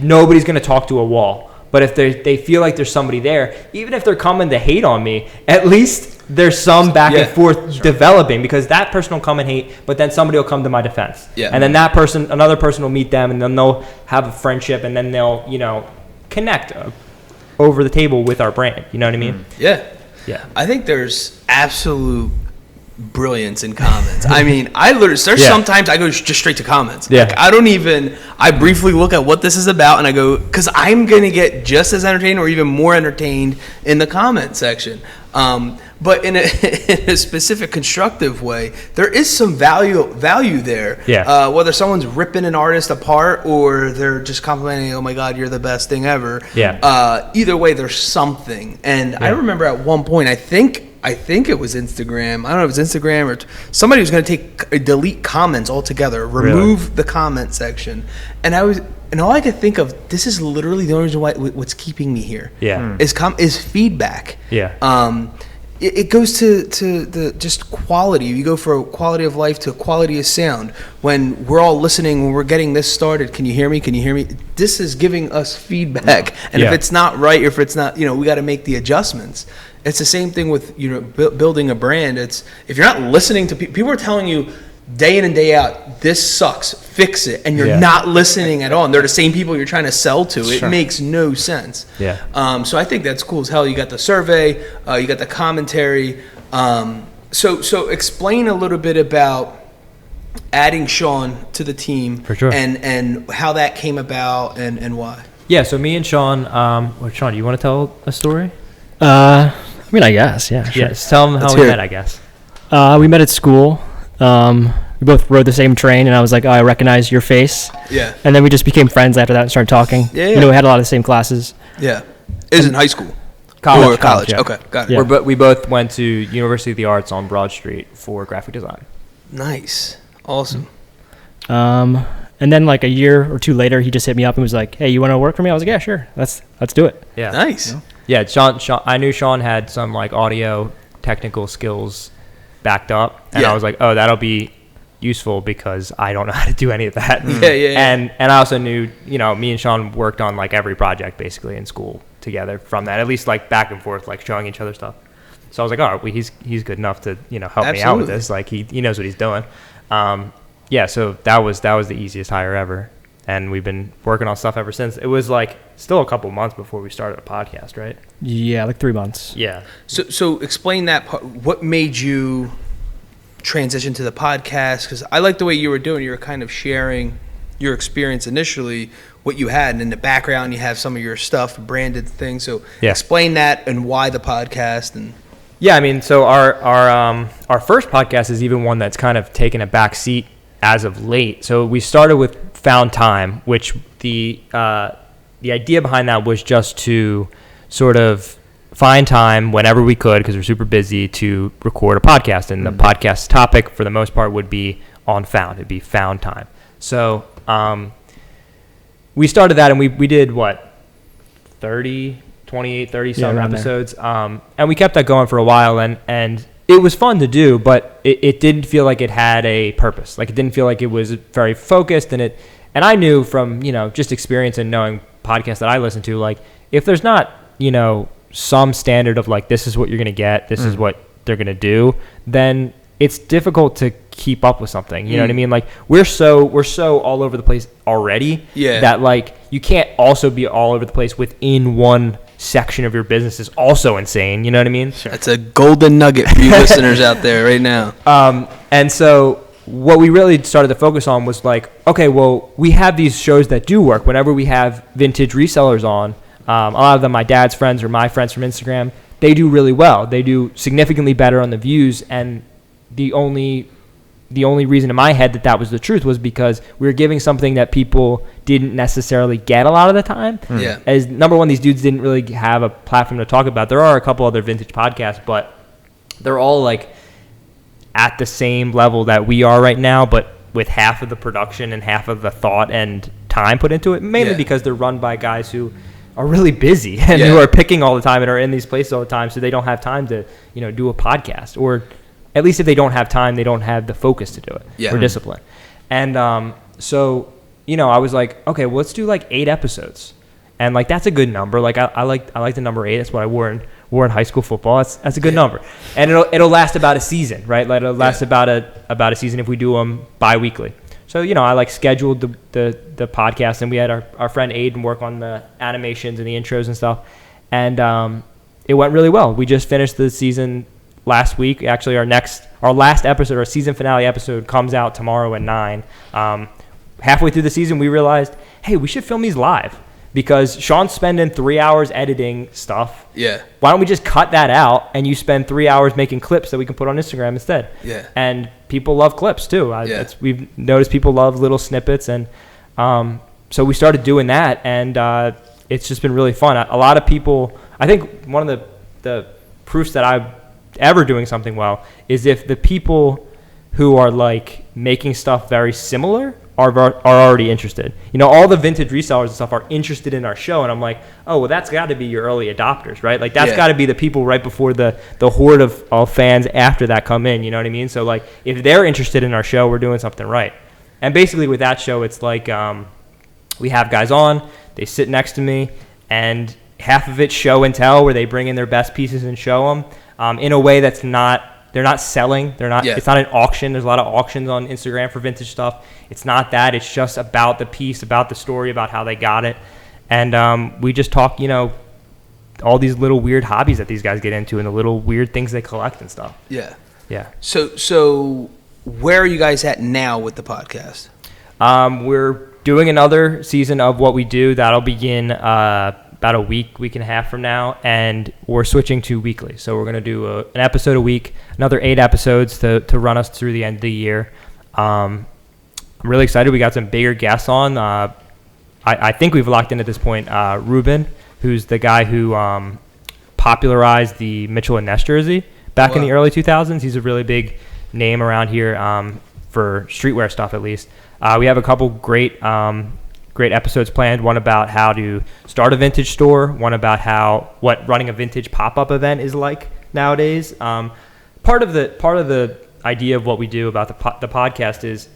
B: nobody's gonna talk to a wall. But if they feel like there's somebody there, even if they're coming to hate on me, at least there's some back and forth developing, because that person will come and hate, but then somebody will come to my defense.
A: Yeah.
B: And then another person will meet them, and then they'll have a friendship, and then they'll, connect over the table with our brand. You know what I mean?
A: Yeah.
B: Yeah.
A: I think there's absolute brilliance in comments. I mean, sometimes I go just straight to comments.
B: Yeah.
A: Like, I briefly look at what this is about and I go, because I'm going to get just as entertained or even more entertained in the comment section. But in a specific constructive way, there is some value there.
B: Yeah.
A: Whether someone's ripping an artist apart or they're just complimenting, oh my God, you're the best thing ever.
B: Yeah.
A: Either way, there's something. And I remember at one point, I think it was Instagram. I don't know if it was Instagram or somebody was going to delete comments altogether, remove the comment section. And all I could think of, this is literally the only reason what's keeping me here.
B: Yeah.
A: Is feedback.
B: Yeah.
A: It goes to the just quality. You go for a quality of life to a quality of sound. When we're all listening, when we're getting this started, can you hear me? Can you hear me? This is giving us feedback. And if it's not right, or if it's not, we got to make the adjustments. It's the same thing with building a brand. It's if you're not listening to people are telling you day in and day out, this sucks, fix it, and you're not listening at all. And they're the same people you're trying to sell to. It makes no sense.
B: Yeah.
A: So I think that's cool as hell. You got the survey, you got the commentary. So explain a little bit about adding Sean to the team,
B: for sure,
A: and how that came about and why.
B: Yeah. So me and Sean. Sean, do you want to tell a story?
C: I guess, yeah. Sure.
B: Yes. Tell them how we met, I guess.
C: We met at school. We both rode the same train, and I was like, oh, I recognize your face.
A: Yeah.
C: And then we just became friends after that and started talking.
A: Yeah.
C: We had a lot of the same classes.
A: Yeah. It was in high school?
B: College.
A: Yeah. Okay, got it.
B: Yeah. We both went to University of the Arts on Broad Street for graphic design.
A: Nice. Awesome.
C: And then like a year or two later, he just hit me up and was like, hey, you want to work for me? I was like, yeah, sure. Let's do it.
B: Yeah.
A: Nice.
B: Yeah, Sean, I knew Sean had some like audio technical skills backed up, and I was like, oh, that'll be useful because I don't know how to do any of that.
A: Yeah.
B: And I also knew, me and Sean worked on like every project basically in school together from that, at least like back and forth, like showing each other stuff. So I was like, all right, he's good enough to, help me out with this. Like he knows what he's doing. So that was the easiest hire ever. And we've been working on stuff ever since. It was like still a couple months before we started a podcast, right?
C: Yeah, like 3 months.
B: Yeah.
A: So explain that part. What made you transition to the podcast? Because I like the way you were doing. You were kind of sharing your experience initially, what you had, and in the background you have some of your stuff, branded things. So explain that and why the podcast. And
B: yeah, I mean, so our first podcast is even one that's kind of taken a back seat as of late. So we started with Phound Time, which the idea behind that was just to sort of find time whenever we could, because we're super busy, to record a podcast. And the podcast topic, for the most part, would be on Phound. It'd be Phound Time. So we started that, and we did, 28, 30 some episodes. And we kept that going for a while, and it was fun to do, but it didn't feel like it had a purpose. Like, it didn't feel like it was very focused, and I knew from, just experience and knowing podcasts that I listen to, like, if there's not, some standard of like, this is what you're going to get, this is what they're going to do, then it's difficult to keep up with something. You know what I mean? Like, we're so all over the place already that like, you can't also be all over the place within one section of your business is also insane. You know what I mean?
A: Sure. That's a golden nugget for you listeners out there right now.
B: And so what we really started to focus on was like, okay, well, we have these shows that do work. Whenever we have vintage resellers on, a lot of them, my dad's friends or my friends from Instagram, they do really well. They do significantly better on the views, and the only the only reason in my head that was the truth was because we were giving something that people didn't necessarily get a lot of the time.
A: Yeah.
B: As number one, these dudes didn't really have a platform to talk about. There are a couple other vintage podcasts, but they're all like at the same level that we are right now, but with half of the production and half of the thought and time put into it, mainly because they're run by guys who are really busy and who are picking all the time and are in these places all the time, so they don't have time to, do a podcast, or at least if they don't have time, they don't have the focus to do it or discipline. And so, I was like, okay, well, let's do like 8 episodes. And like, that's a good number. Like I like the number 8. That's what I wore in high school football. That's a good number. And it'll last about a season, right? Like it'll last about a season if we do them bi-weekly. So, I like scheduled the podcast, and we had our friend Aiden work on the animations and the intros and stuff. And it went really well. We just finished the season last week. Actually, our last episode, our season finale episode, comes out tomorrow at 9. Halfway through the season, we realized, hey, we should film these live, because Sean's spending 3 hours editing stuff.
A: Yeah.
B: Why don't we just cut that out, and you spend 3 hours making clips that we can put on Instagram instead?
A: Yeah.
B: And people love clips too. We've noticed people love little snippets, and so we started doing that, and it's just been really fun. A lot of people, I think one of the proofs that I'm ever doing something well is if the people who are like making stuff very similar are already interested. All the vintage resellers and stuff are interested in our show, and I'm like, oh, well, that's got to be your early adopters, right? Like that's got to be the people right before the horde of fans after that come in. You know what I mean? So like, if they're interested in our show, we're doing something right. And basically with that show, it's like we have guys on, they sit next to me, and half of it's show and tell, where they bring in their best pieces and show them in a way that's not. They're not selling. They're not. It's not an auction. There's a lot of auctions on Instagram for vintage stuff. It's not that. It's just about the piece, about the story, about how they got it. And we just talk, all these little weird hobbies that these guys get into and the little weird things they collect and stuff.
A: Yeah.
B: Yeah.
A: So where are you guys at now with the podcast?
B: We're doing another season of what we do. That'll begin about a week and a half from now, and we're switching to weekly. So we're going to do an episode a week, another 8 episodes to run us through the end of the year. I'm really excited. We got some bigger guests on. I think we've locked in at this point Ruben, who's the guy who popularized the Mitchell and Ness jersey back in the early 2000s. He's a really big name around here for streetwear stuff, at least. We have a couple great episodes planned. One about how to start a vintage store. One about what running a vintage pop-up event is like nowadays. Part of the idea of what we do about the podcast is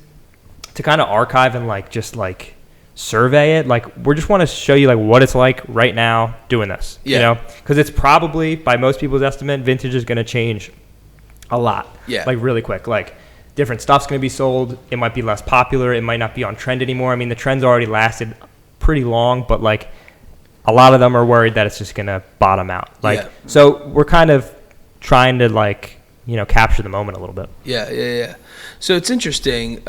B: to kind of archive and just survey it. Like, we just want to show you what it's like right now doing this. Because it's probably, by most people's estimate, vintage is going to change a lot. Really quick. Different stuff's going to be sold. It might be less popular. It might not be on trend anymore. I mean, the trend's already lasted pretty long, but a lot of them are worried that it's just going to bottom out. So we're kind of trying to capture the moment a little bit.
A: Yeah. So it's interesting.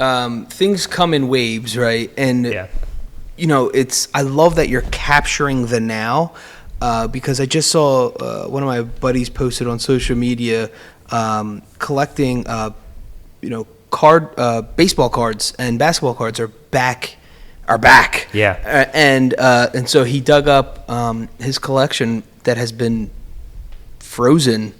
A: Things come in waves, right? And I love that you're capturing the now, because I just saw one of my buddies posted on social media collecting baseball cards and basketball cards are back.
B: Yeah.
A: And so he dug up his collection that has been frozen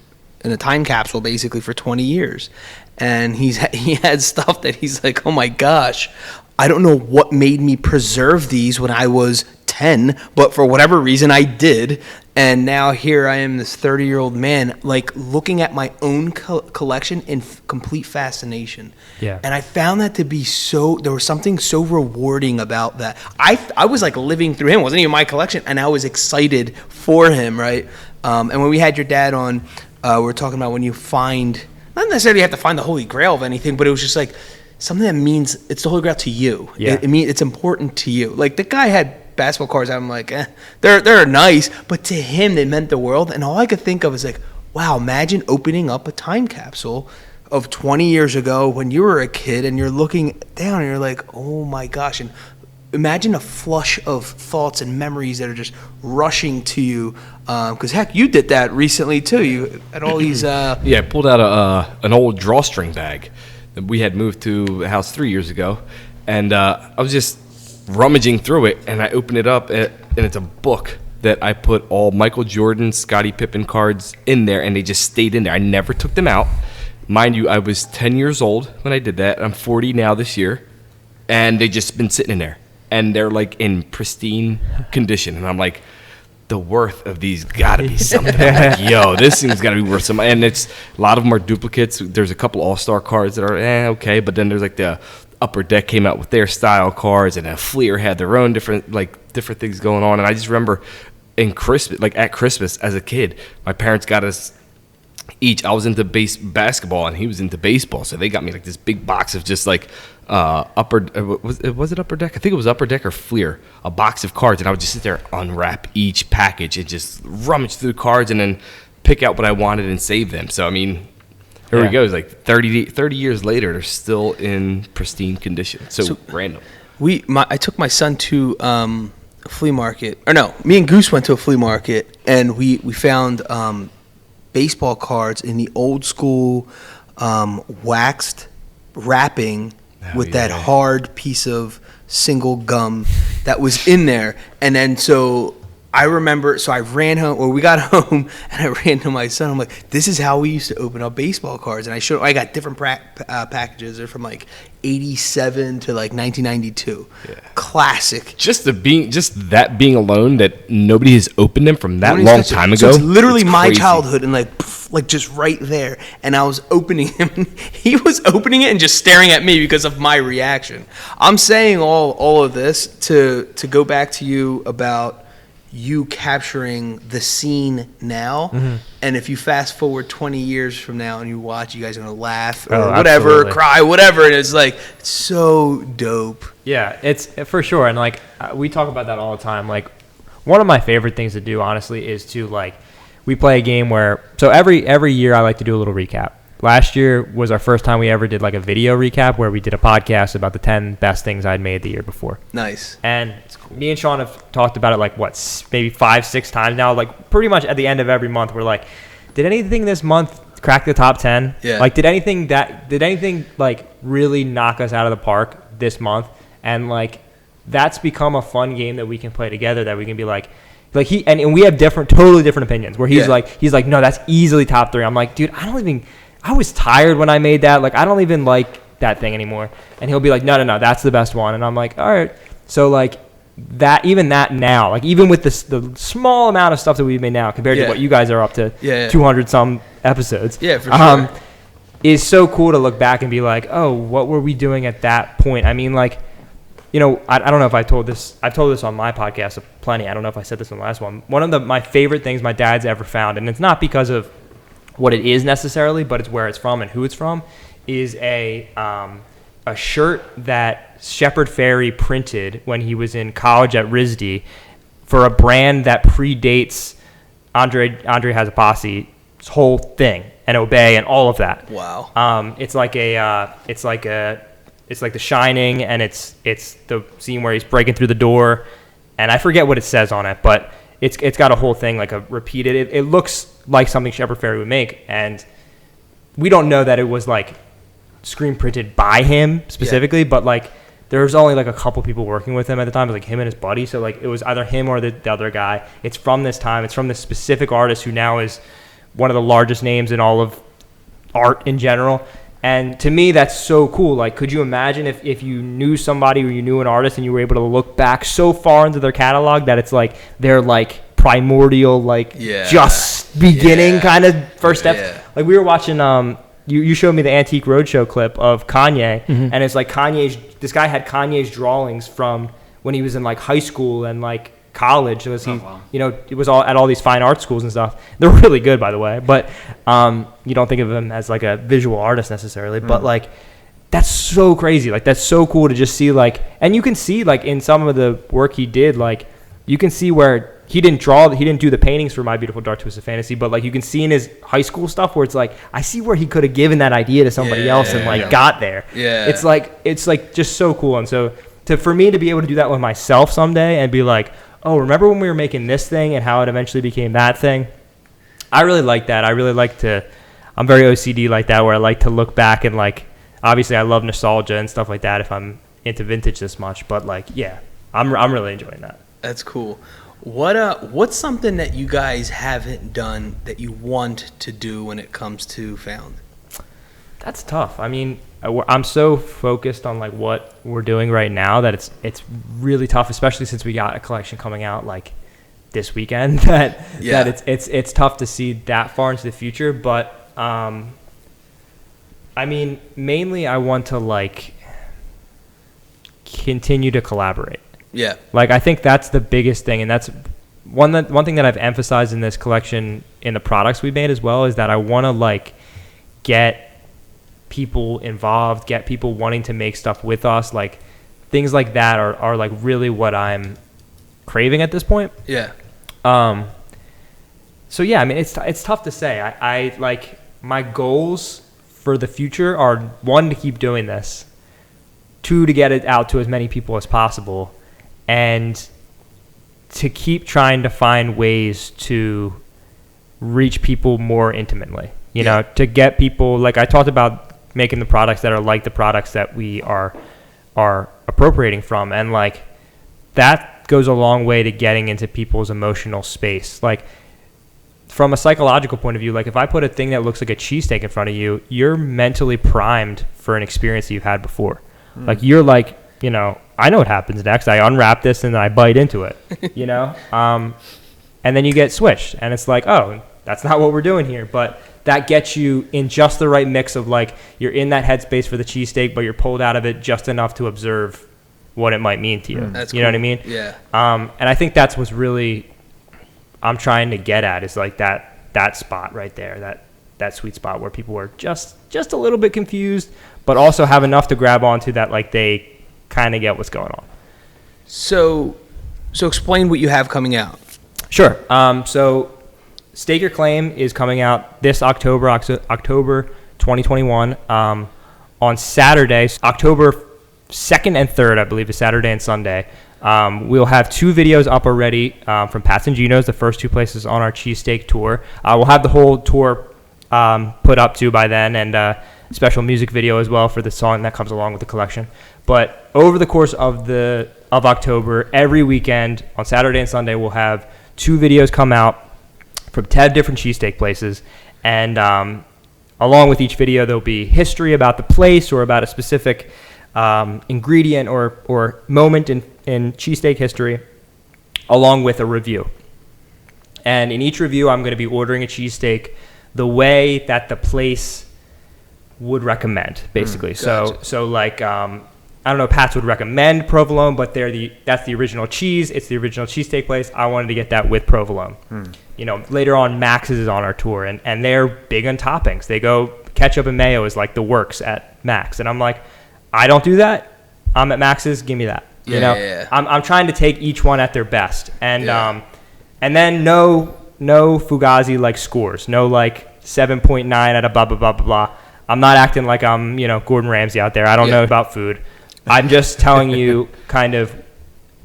A: in a time capsule basically for 20 years. And he had stuff that he's like, oh my gosh, I don't know what made me preserve these when I was 10, but for whatever reason I did. And now here I am, this 30-year-old man, looking at my own collection in complete fascination.
B: Yeah.
A: And I found that to be there was something so rewarding about that. I was living through him. It wasn't even my collection, and I was excited for him, right? And when we had your dad on, we were talking about when you find, not necessarily you have to find the Holy Grail of anything, but it was just something that means it's the Holy Grail to you.
B: Yeah.
A: It means it's important to you. The guy had basketball cards, I'm they're nice, but to him they meant the world. And all I could think of is wow, imagine opening up a time capsule of 20 years ago when you were a kid, and you're looking down and you're like, oh my gosh, and imagine a flush of thoughts and memories that are just rushing to you, because heck, you did that recently too. You had all these
D: I pulled out an old drawstring bag We had moved to a house 3 years ago, and I was just rummaging through it, and I opened it up, and it's a book that I put all Michael Jordan, Scottie Pippen cards in there, and they just stayed in there. I never took them out. Mind you, I was 10 years old when I did that. I'm 40 now this year, and they just been sitting in there, and they're like in pristine condition, and I'm like, the worth of these gotta be something. I'm like, yo, this thing's gotta be worth something. And it's a lot of them are duplicates. There's a couple all-star cards that are okay, but then there's like the Upper Deck came out with their style cards, and Fleer had their own different things going on. And I just remember at Christmas as a kid, my parents got us each. I was into basketball, and he was into baseball, so they got me like this big box of just like was it Upper Deck? I think it was Upper Deck or Fleer, a box of cards, and I would just sit there, unwrap each package, and just rummage through the cards, and then pick out what I wanted and save them. So I mean, here we go. It's like 30 years later, they're still in pristine condition. So random.
A: I took my son to a flea market, or no, me and Goose went to a flea market, and we found baseball cards in the old school waxed wrapping with that hard piece of single gum that was in there. And then so I remember, so I ran home, or we got home, and I ran to my son. I'm like, this is how we used to open up baseball cards. And I got different packages. They're from like 87 to like 1992. Yeah. Classic.
D: Just that being alone, that nobody has opened them from that long time ago.
A: So it's literally my childhood, and like just right there. And I was opening him, and he was opening it and just staring at me because of my reaction. I'm saying all of this to go back to you about you capturing the scene now, and if you fast forward 20 years from now and you watch, you guys are gonna laugh or whatever, absolutely. Cry, whatever, and it's like so dope.
B: Yeah, it's for sure, and like we talk about that all the time. Like one of my favorite things to do, honestly, is to like we play a game where every year I like to do a little recap. Last year was our first time we ever did like a video recap where we did a podcast about the 10 best things I'd made the year before.
A: Nice.
B: And me and Sean have talked about it like maybe 5-6 times now. Like pretty much at the end of every month, we're like, did anything this month crack the top 10?
A: Yeah.
B: Like did anything like really knock us out of the park this month? And like that's become a fun game that we can play together, that we can be like he and we have totally different opinions. Where he's like, no, that's easily top 3. I'm like, dude, I was tired when I made that. Like, I don't even like that thing anymore. And he'll be like, no, that's the best one. And I'm like, all right. So, like, that now, like, even with the small amount of stuff that we've made now compared to what you guys are up to, 200-some episodes.
A: Yeah, for sure.
B: Is so cool to look back and be like, oh, what were we doing at that point? I mean, like, you know, I don't know if I've told this on my podcast plenty. I don't know if I said this on the last one. One of my favorite things my dad's ever found, and it's not because of what it is necessarily, but it's where it's from and who it's from, is a shirt that Shepard Fairey printed when he was in college at RISD for a brand that predates Andre Has a Posse's whole thing and Obey and all of that.
A: Wow.
B: It's like The Shining, and it's the scene where he's breaking through the door, and I forget what it says on it, but it's got a whole thing, like a repeated. It looks like something Shepard Fairey would make, and we don't know that it was like screen printed by him specifically, but like there was only like a couple people working with him at the time. It was like him and his buddy, so like it was either him or the other guy. It's from this time. It's from this specific artist who now is one of the largest names in all of art in general. And to me, that's so cool. Like, could you imagine if you knew somebody or you knew an artist and you were able to look back so far into their catalog that it's like they're like primordial, like just beginning kind of first steps. Yeah. Like we were watching, you showed me the Antique Roadshow clip of Kanye, and it's like this guy had Kanye's drawings from when he was in like high school and like college. Was he, you know, it was all at all these fine art schools and stuff. They're really good, by the way, but you don't think of him as like a visual artist necessarily, but like that's so crazy. Like that's so cool to just see, like, and you can see like in some of the work he did, like you can see where he didn't do the paintings for My Beautiful Dark Twisted Fantasy, but like you can see in his high school stuff where it's like I see where he could have given that idea to somebody else and like got there. Yeah, it's like just so cool. And so for me to be able to do that with myself someday and be like, oh, remember when we were making this thing and how it eventually became that thing? I really like that. I'm very OCD like that, where I like to look back and like obviously I love nostalgia and stuff like that if I'm into vintage this much, but like, yeah, I'm really enjoying that.
A: That's cool. What's something that you guys haven't done that you want to do when it comes to Phound?
B: That's tough. I mean, I'm so focused on like what we're doing right now that it's really tough, especially since we got a collection coming out like this weekend that it's tough to see that far into the future. But I mean, mainly I want to like continue to collaborate.
A: Yeah.
B: Like, I think that's the biggest thing, and that's one thing that I've emphasized in this collection in the products we made as well, is that I want to like get people involved, get people wanting to make stuff with us. Like, things like that are like really what I'm craving at this point.
A: Yeah.
B: So yeah, I mean, it's tough to say. I like, my goals for the future are, 1, to keep doing this, 2, to get it out to as many people as possible, and to keep trying to find ways to reach people more intimately, you know, to get people, like I talked about, making the products that are like the products that we are appropriating from. And like, that goes a long way to getting into people's emotional space. Like, from a psychological point of view, like if I put a thing that looks like a cheesesteak in front of you, you're mentally primed for an experience that you've had before. Like, you're like, you know, I know what happens next. I unwrap this and then I bite into it, you know? And then you get switched and it's like, oh, that's not what we're doing here. But that gets you in just the right mix of like, you're in that headspace for the cheesesteak, but you're pulled out of it just enough to observe what it might mean to you.
A: That's
B: you know what I mean?
A: Yeah.
B: And I think that's what's really I'm trying to get at, is like that spot right there, that sweet spot where people are just a little bit confused, but also have enough to grab onto that like they kind of get what's going on. So explain what you have coming out. Sure. So Stake Your Claim is coming out this October 2021. On Saturday, October 2nd and 3rd, I believe, is Saturday and Sunday. We'll have 2 videos up already from Pat's and Gino's, the first 2 places on our cheesesteak tour. We'll have the whole tour put up too by then, and a special music video as well for the song that comes along with the collection. But over the course of October, every weekend on Saturday and Sunday, we'll have 2 videos come out from 10 different cheesesteak places, and along with each video, there'll be history about the place or about a specific ingredient or moment in cheesesteak history, along with a review. And in each review, I'm going to be ordering a cheesesteak the way that the place would recommend, basically.
A: Gotcha.
B: So like, I don't know if Pat's would recommend provolone, but that's the original cheese. It's the original cheesesteak place. I wanted to get that with provolone. You know, later on, Max's is on our tour, and they're big on toppings. They go, ketchup and mayo is like the works at Max. And I'm like, I don't do that. I'm at Max's. Give me that. You know,
A: Yeah.
B: I'm trying to take each one at their best. And and then no Fugazi like scores. No like 7.9 out of blah, blah, blah, blah, blah. I'm not acting like I'm, you know, Gordon Ramsay out there. I don't know about food. I'm just telling you kind of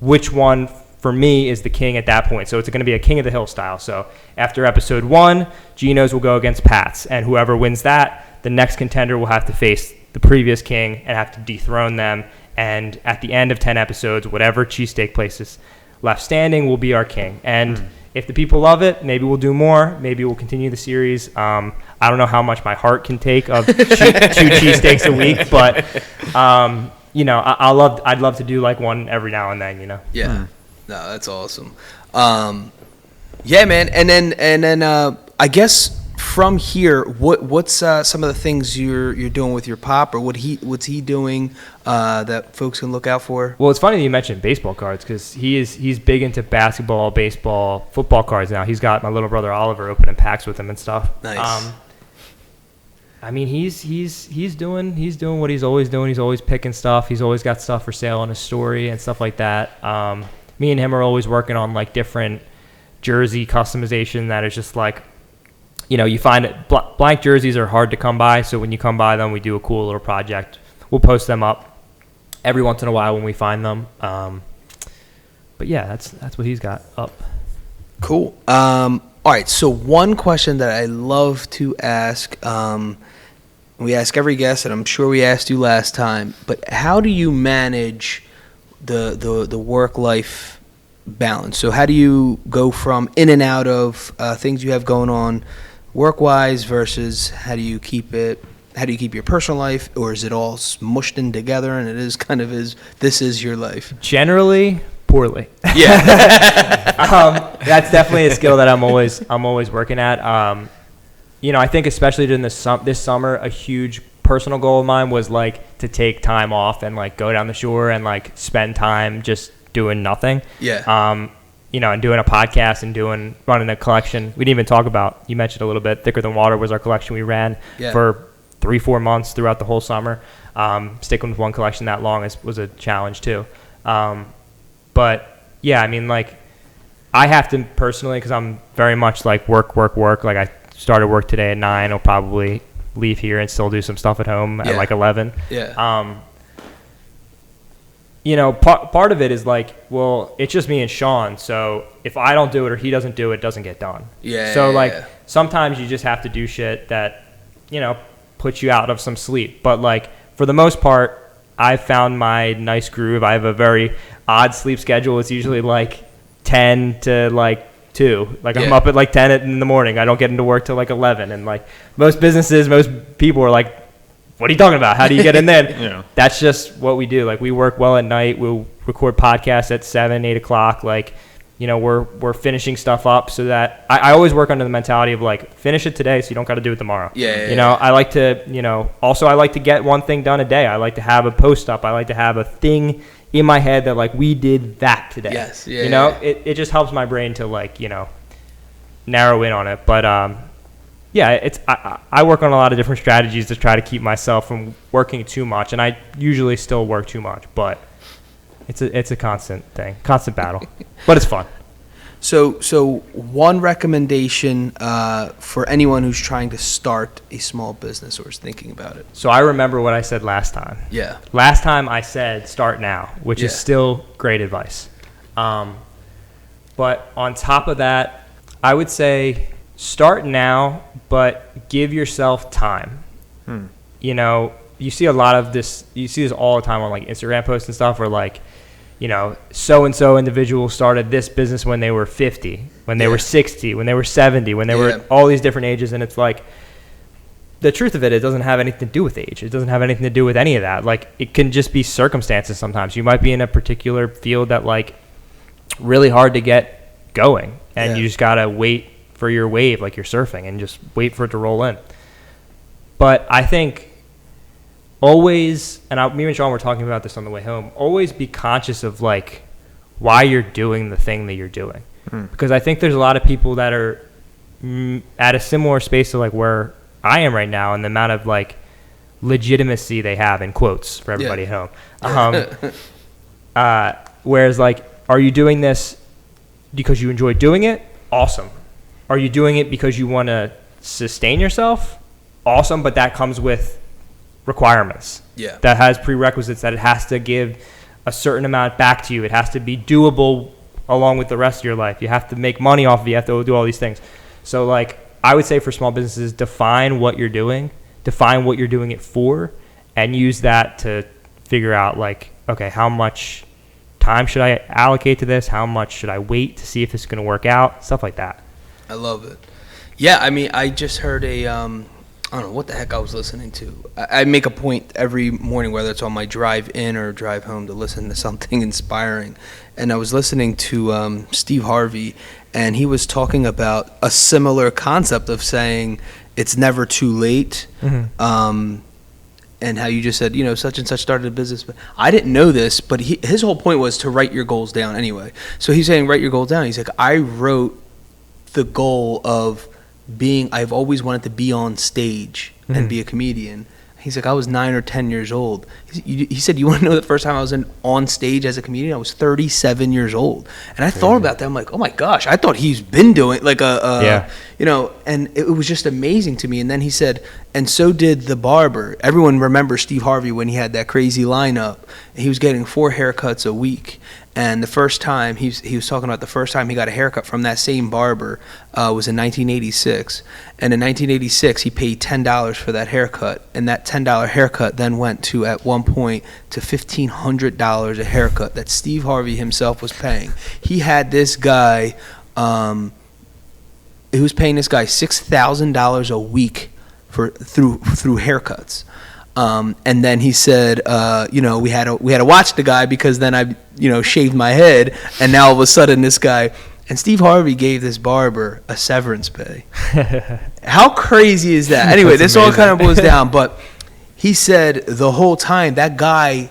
B: which one for me is the king at that point. So it's going to be a King of the Hill style. So after episode 1, Gino's will go against Pat's, and whoever wins that, the next contender will have to face the previous king and have to dethrone them. And at the end of 10 episodes, whatever cheesesteak place is left standing will be our king. And if the people love it, maybe we'll do more. Maybe we'll continue the series. I don't know how much my heart can take of 2 cheesesteaks a week, but you know, I'd love to do like one every now and then, you know.
A: Yeah. No, that's awesome. Yeah, man. And then I guess from here, what's some of the things you're doing with your pop, or what's he doing that folks can look out for?
B: Well, it's funny that you mentioned baseball cards, because he's big into basketball, baseball, football cards now. He's got my little brother Oliver opening packs with him and stuff.
A: Nice.
B: I mean, he's doing what he's always doing. He's always picking stuff. He's always got stuff for sale on his story and stuff like that. Me and him are always working on like different jersey customization that is just like, you know, you find it, blank jerseys are hard to come by. So when you come by them, we do a cool little project. We'll post them up every once in a while when we find them. But yeah, that's what he's got up.
A: Cool. All right. So one question that I love to ask we ask every guest, and I'm sure we asked you last time, but how do you manage the work-life balance? So how do you go from in and out of things you have going on work-wise versus how do you keep your personal life, or is it all smushed in together and it is kind of this is your life?
B: Generally, poorly.
A: Yeah.
B: That's definitely a skill that I'm always working at. I think especially during this summer, a huge personal goal of mine was like to take time off and like go down the shore and like spend time just doing nothing.
A: Yeah.
B: And doing a podcast and running a collection. We didn't even talk about, you mentioned a little bit, Thicker Than Water was our collection we ran for 3-4 months throughout the whole summer. Sticking with one collection that long was a challenge too. But yeah, I mean, like, I have to personally, because I'm very much like work. Like, I started work today at 9. I'll probably leave here and still do some stuff at home at like 11.
A: Yeah.
B: Part of it is like, well, it's just me and Sean. So if I don't do it or he doesn't do it, it doesn't get done.
A: Yeah.
B: So sometimes you just have to do shit that, puts you out of some sleep. But like, for the most part, I've found my nice groove. I have a very odd sleep schedule. It's usually like 10 to like 2. Like, I'm up at like 10 in the morning. I don't get into work till like 11. And like most people are like, what are you talking about? How do you get in there? That's just what we do. Like, we work well at night. We'll record podcasts at 7, 8 o'clock. Like, we're finishing stuff up so that I always work under the mentality of like, finish it today so you don't got to do it tomorrow. I like to, also I like to get one thing done a day. I like to have a post up. I like to have a thing in my head that like, we did that today.
A: Yes.
B: It just helps my brain to like, narrow in on it. But, I work on a lot of different strategies to try to keep myself from working too much, and I usually still work too much, but it's a constant thing, constant battle, but it's fun.
A: So one recommendation for anyone who's trying to start a small business or is thinking about it.
B: So I remember what I said last time.
A: Yeah.
B: Last time I said start now, which is still great advice. But on top of that, I would say start now, but give yourself time. You see a lot of this. You see this all the time on like Instagram posts and stuff, where like, so-and-so individual started this business when they were 50, when they were 60, when they were 70, when they were all these different ages. And it's like, the truth of it, it doesn't have anything to do with age. It doesn't have anything to do with any of that. Like, it can just be circumstances sometimes. You might be in a particular field that like really hard to get going, and you just got to wait for your wave, like you're surfing, and just wait for it to roll in. But I think always, and me and Sean were talking about this on the way home, always be conscious of like why you're doing the thing that you're doing. Because I think there's a lot of people that are at a similar space to like where I am right now, and the amount of like legitimacy they have, in quotes for everybody at home. Whereas like, are you doing this because you enjoy doing it? Awesome. Are you doing it because you want to sustain yourself? Awesome, but that comes with requirements. That has prerequisites, that it has to give a certain amount back to you. It has to be doable along with the rest of your life. You have to make money off of it. You have to do all these things. So like, I would say for small businesses, define what you're doing, define what you're doing it for, and use that to figure out like, okay, how much time should I allocate to this? How much should I wait to see if it's going to work out? Stuff like that.
A: I love it. Yeah, I mean, I just heard I don't know what the heck I was listening to. I make a point every morning, whether it's on my drive in or drive home, to listen to something inspiring. And I was listening to Steve Harvey, and he was talking about a similar concept of saying it's never too late. And how you just said, such and such started a business. But I didn't know this, but his whole point was to write your goals down anyway. So he's saying write your goals down. He's like, I wrote the goal of I've always wanted to be on stage and be a comedian. He's like, I was 9 or 10 years old. He said, you want to know the first time I was on stage as a comedian? I was 37 years old. And I thought about that. I'm like, oh my gosh, I thought he's been doing like and it was just amazing to me. And then he said, and so did the barber. Everyone remembers Steve Harvey when he had that crazy lineup. He was getting 4 haircuts a week. And the first time he was talking about the first time he got a haircut from that same barber was in 1986. And in 1986 he paid $10 for that haircut, and that $10 haircut then went to at one point to $1,500 a haircut that Steve Harvey himself was paying. He had this guy. He was paying this guy $6,000 a week through haircuts. And then he said, we had to watch the guy because then I, shaved my head, and now all of a sudden this guy, and Steve Harvey gave this barber a severance pay. How crazy is that? Anyway, this all kind of boils down, but he said the whole time that guy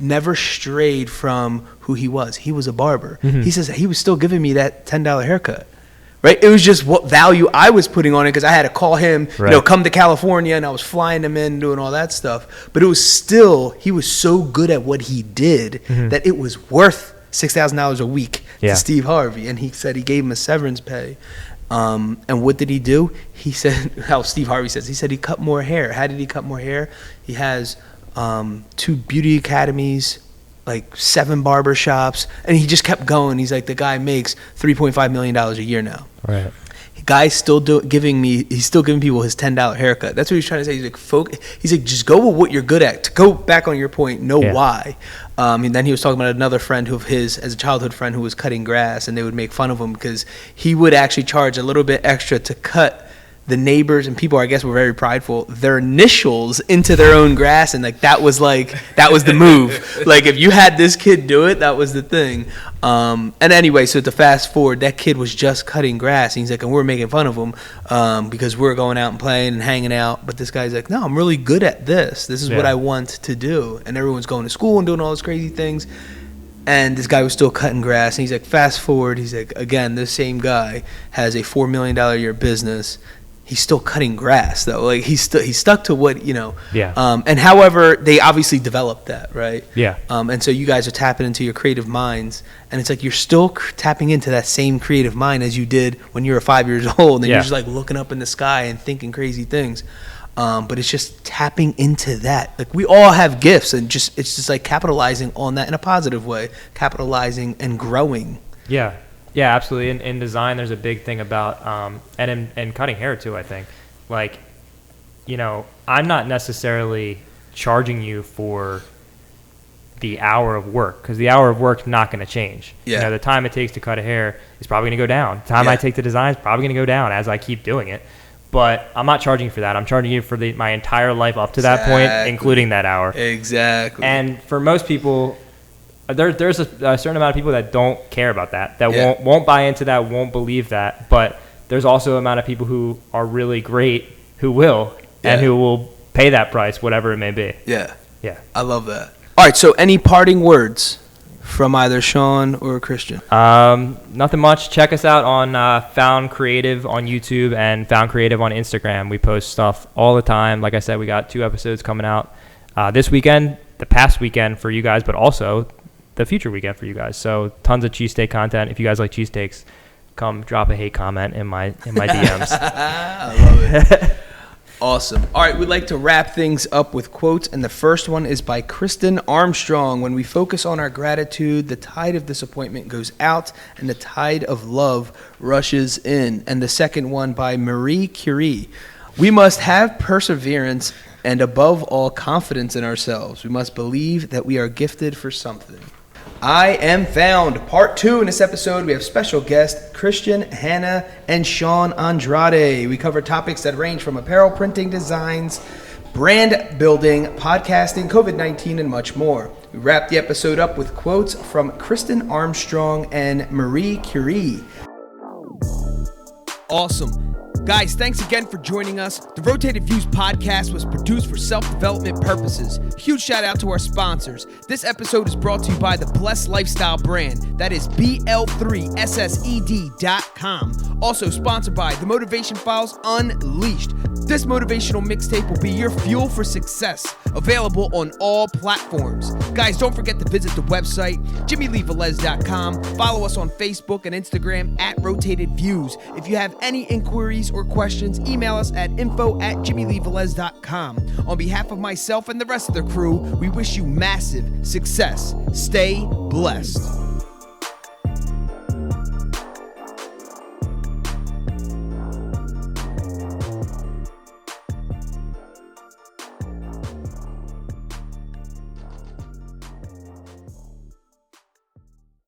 A: never strayed from who he was. He was a barber. Mm-hmm. He says he was still giving me that $10 haircut. Right, it was just what value I was putting on it because I had to call him, come to California, and I was flying him in, doing all that stuff. But it was still, he was so good at what he did that it was worth $6,000 a week to Steve Harvey. And he said he gave him a severance pay. And what did he do? He said, how Steve Harvey says, he said he cut more hair. How did he cut more hair? He has 2 beauty academies, like 7 barber shops, and he just kept going. He's like, the guy makes $3.5 million a year now.
B: Right.
A: Guy's still giving people his $10 haircut. That's what he's trying to say. He's like, just go with what you're good at. To go back on your point, know why. And then he was talking about another friend of his, as a childhood friend, who was cutting grass, and they would make fun of him because he would actually charge a little bit extra to cut the neighbors and people, I guess, were very prideful, their initials into their own grass, and that was the move. Like, if you had this kid do it, that was the thing. And anyway, so to fast forward, that kid was just cutting grass, and he's like, and we're making fun of him because we're going out and playing and hanging out, but this guy's like, no, I'm really good at this. This is what I want to do. And everyone's going to school and doing all those crazy things. And this guy was still cutting grass, and he's like, fast forward, he's like, again, this same guy has a $4 million a year business. He's still cutting grass, though. Like, he's stuck to what, and however, they obviously developed that, right?
B: Yeah.
A: And so you guys are tapping into your creative minds, and it's like you're still tapping into that same creative mind as you did when you were 5 years old, and you're just like looking up in the sky and thinking crazy things. But it's just tapping into that. Like, we all have gifts, and it's just like capitalizing on that in a positive way, capitalizing and growing.
B: Yeah. Yeah, absolutely. In design, there's a big thing about, and in cutting hair too, I think. Like, I'm not necessarily charging you for the hour of work, because the hour of work's not going to change.
A: Yeah.
B: The time it takes to cut a hair is probably going to go down. The time I take to design is probably going to go down as I keep doing it. But I'm not charging you for that. I'm charging you for my entire life up to that point, including that hour.
A: Exactly.
B: And for most people, there's a certain amount of people that don't care about that won't buy into that, won't believe that. But there's also an amount of people who are really great who will and who will pay that price, whatever it may be.
A: Yeah.
B: I
A: love that. All right, so any parting words from either Sean or Christian?
B: Nothing much. Check us out on Phound Creative on YouTube and Phound Creative on Instagram. We post stuff all the time. Like I said, we got 2 episodes coming out this weekend, the past weekend for you guys, but also the future weekend for you guys. So tons of cheesesteak content. If you guys like cheesesteaks, come drop a hate comment in my DMs.
A: I love it. Awesome. All right, we'd like to wrap things up with quotes, and the first one is by Kristin Armstrong. When we focus on our gratitude, the tide of disappointment goes out and the tide of love rushes in. And the second one by Marie Curie. We must have perseverance and above all confidence in ourselves. We must believe that we are gifted for something. I Am Found, Part 2. In this episode, we have special guests Christian Hanna and Sean Andrade. We cover topics that range from apparel printing designs, brand building, podcasting, COVID-19, and much more. We wrap the episode up with quotes from Kristin Armstrong and Marie Curie. Awesome. Guys, thanks again for joining us. The Rotated Views podcast was produced for self-development purposes. Huge shout out to our sponsors. This episode is brought to you by the Blessed Lifestyle brand. That is BL3SSED.com. Also sponsored by The Motivation Files Unleashed. This motivational mixtape will be your fuel for success. Available on all platforms. Guys, don't forget to visit the website, JimmyleeVelez.com. Follow us on Facebook and Instagram at Rotated Views. If you have any inquiries or questions, email us at info@JimmyleeVelez.com. On behalf of myself and the rest of the crew, we wish you massive success. Stay blessed.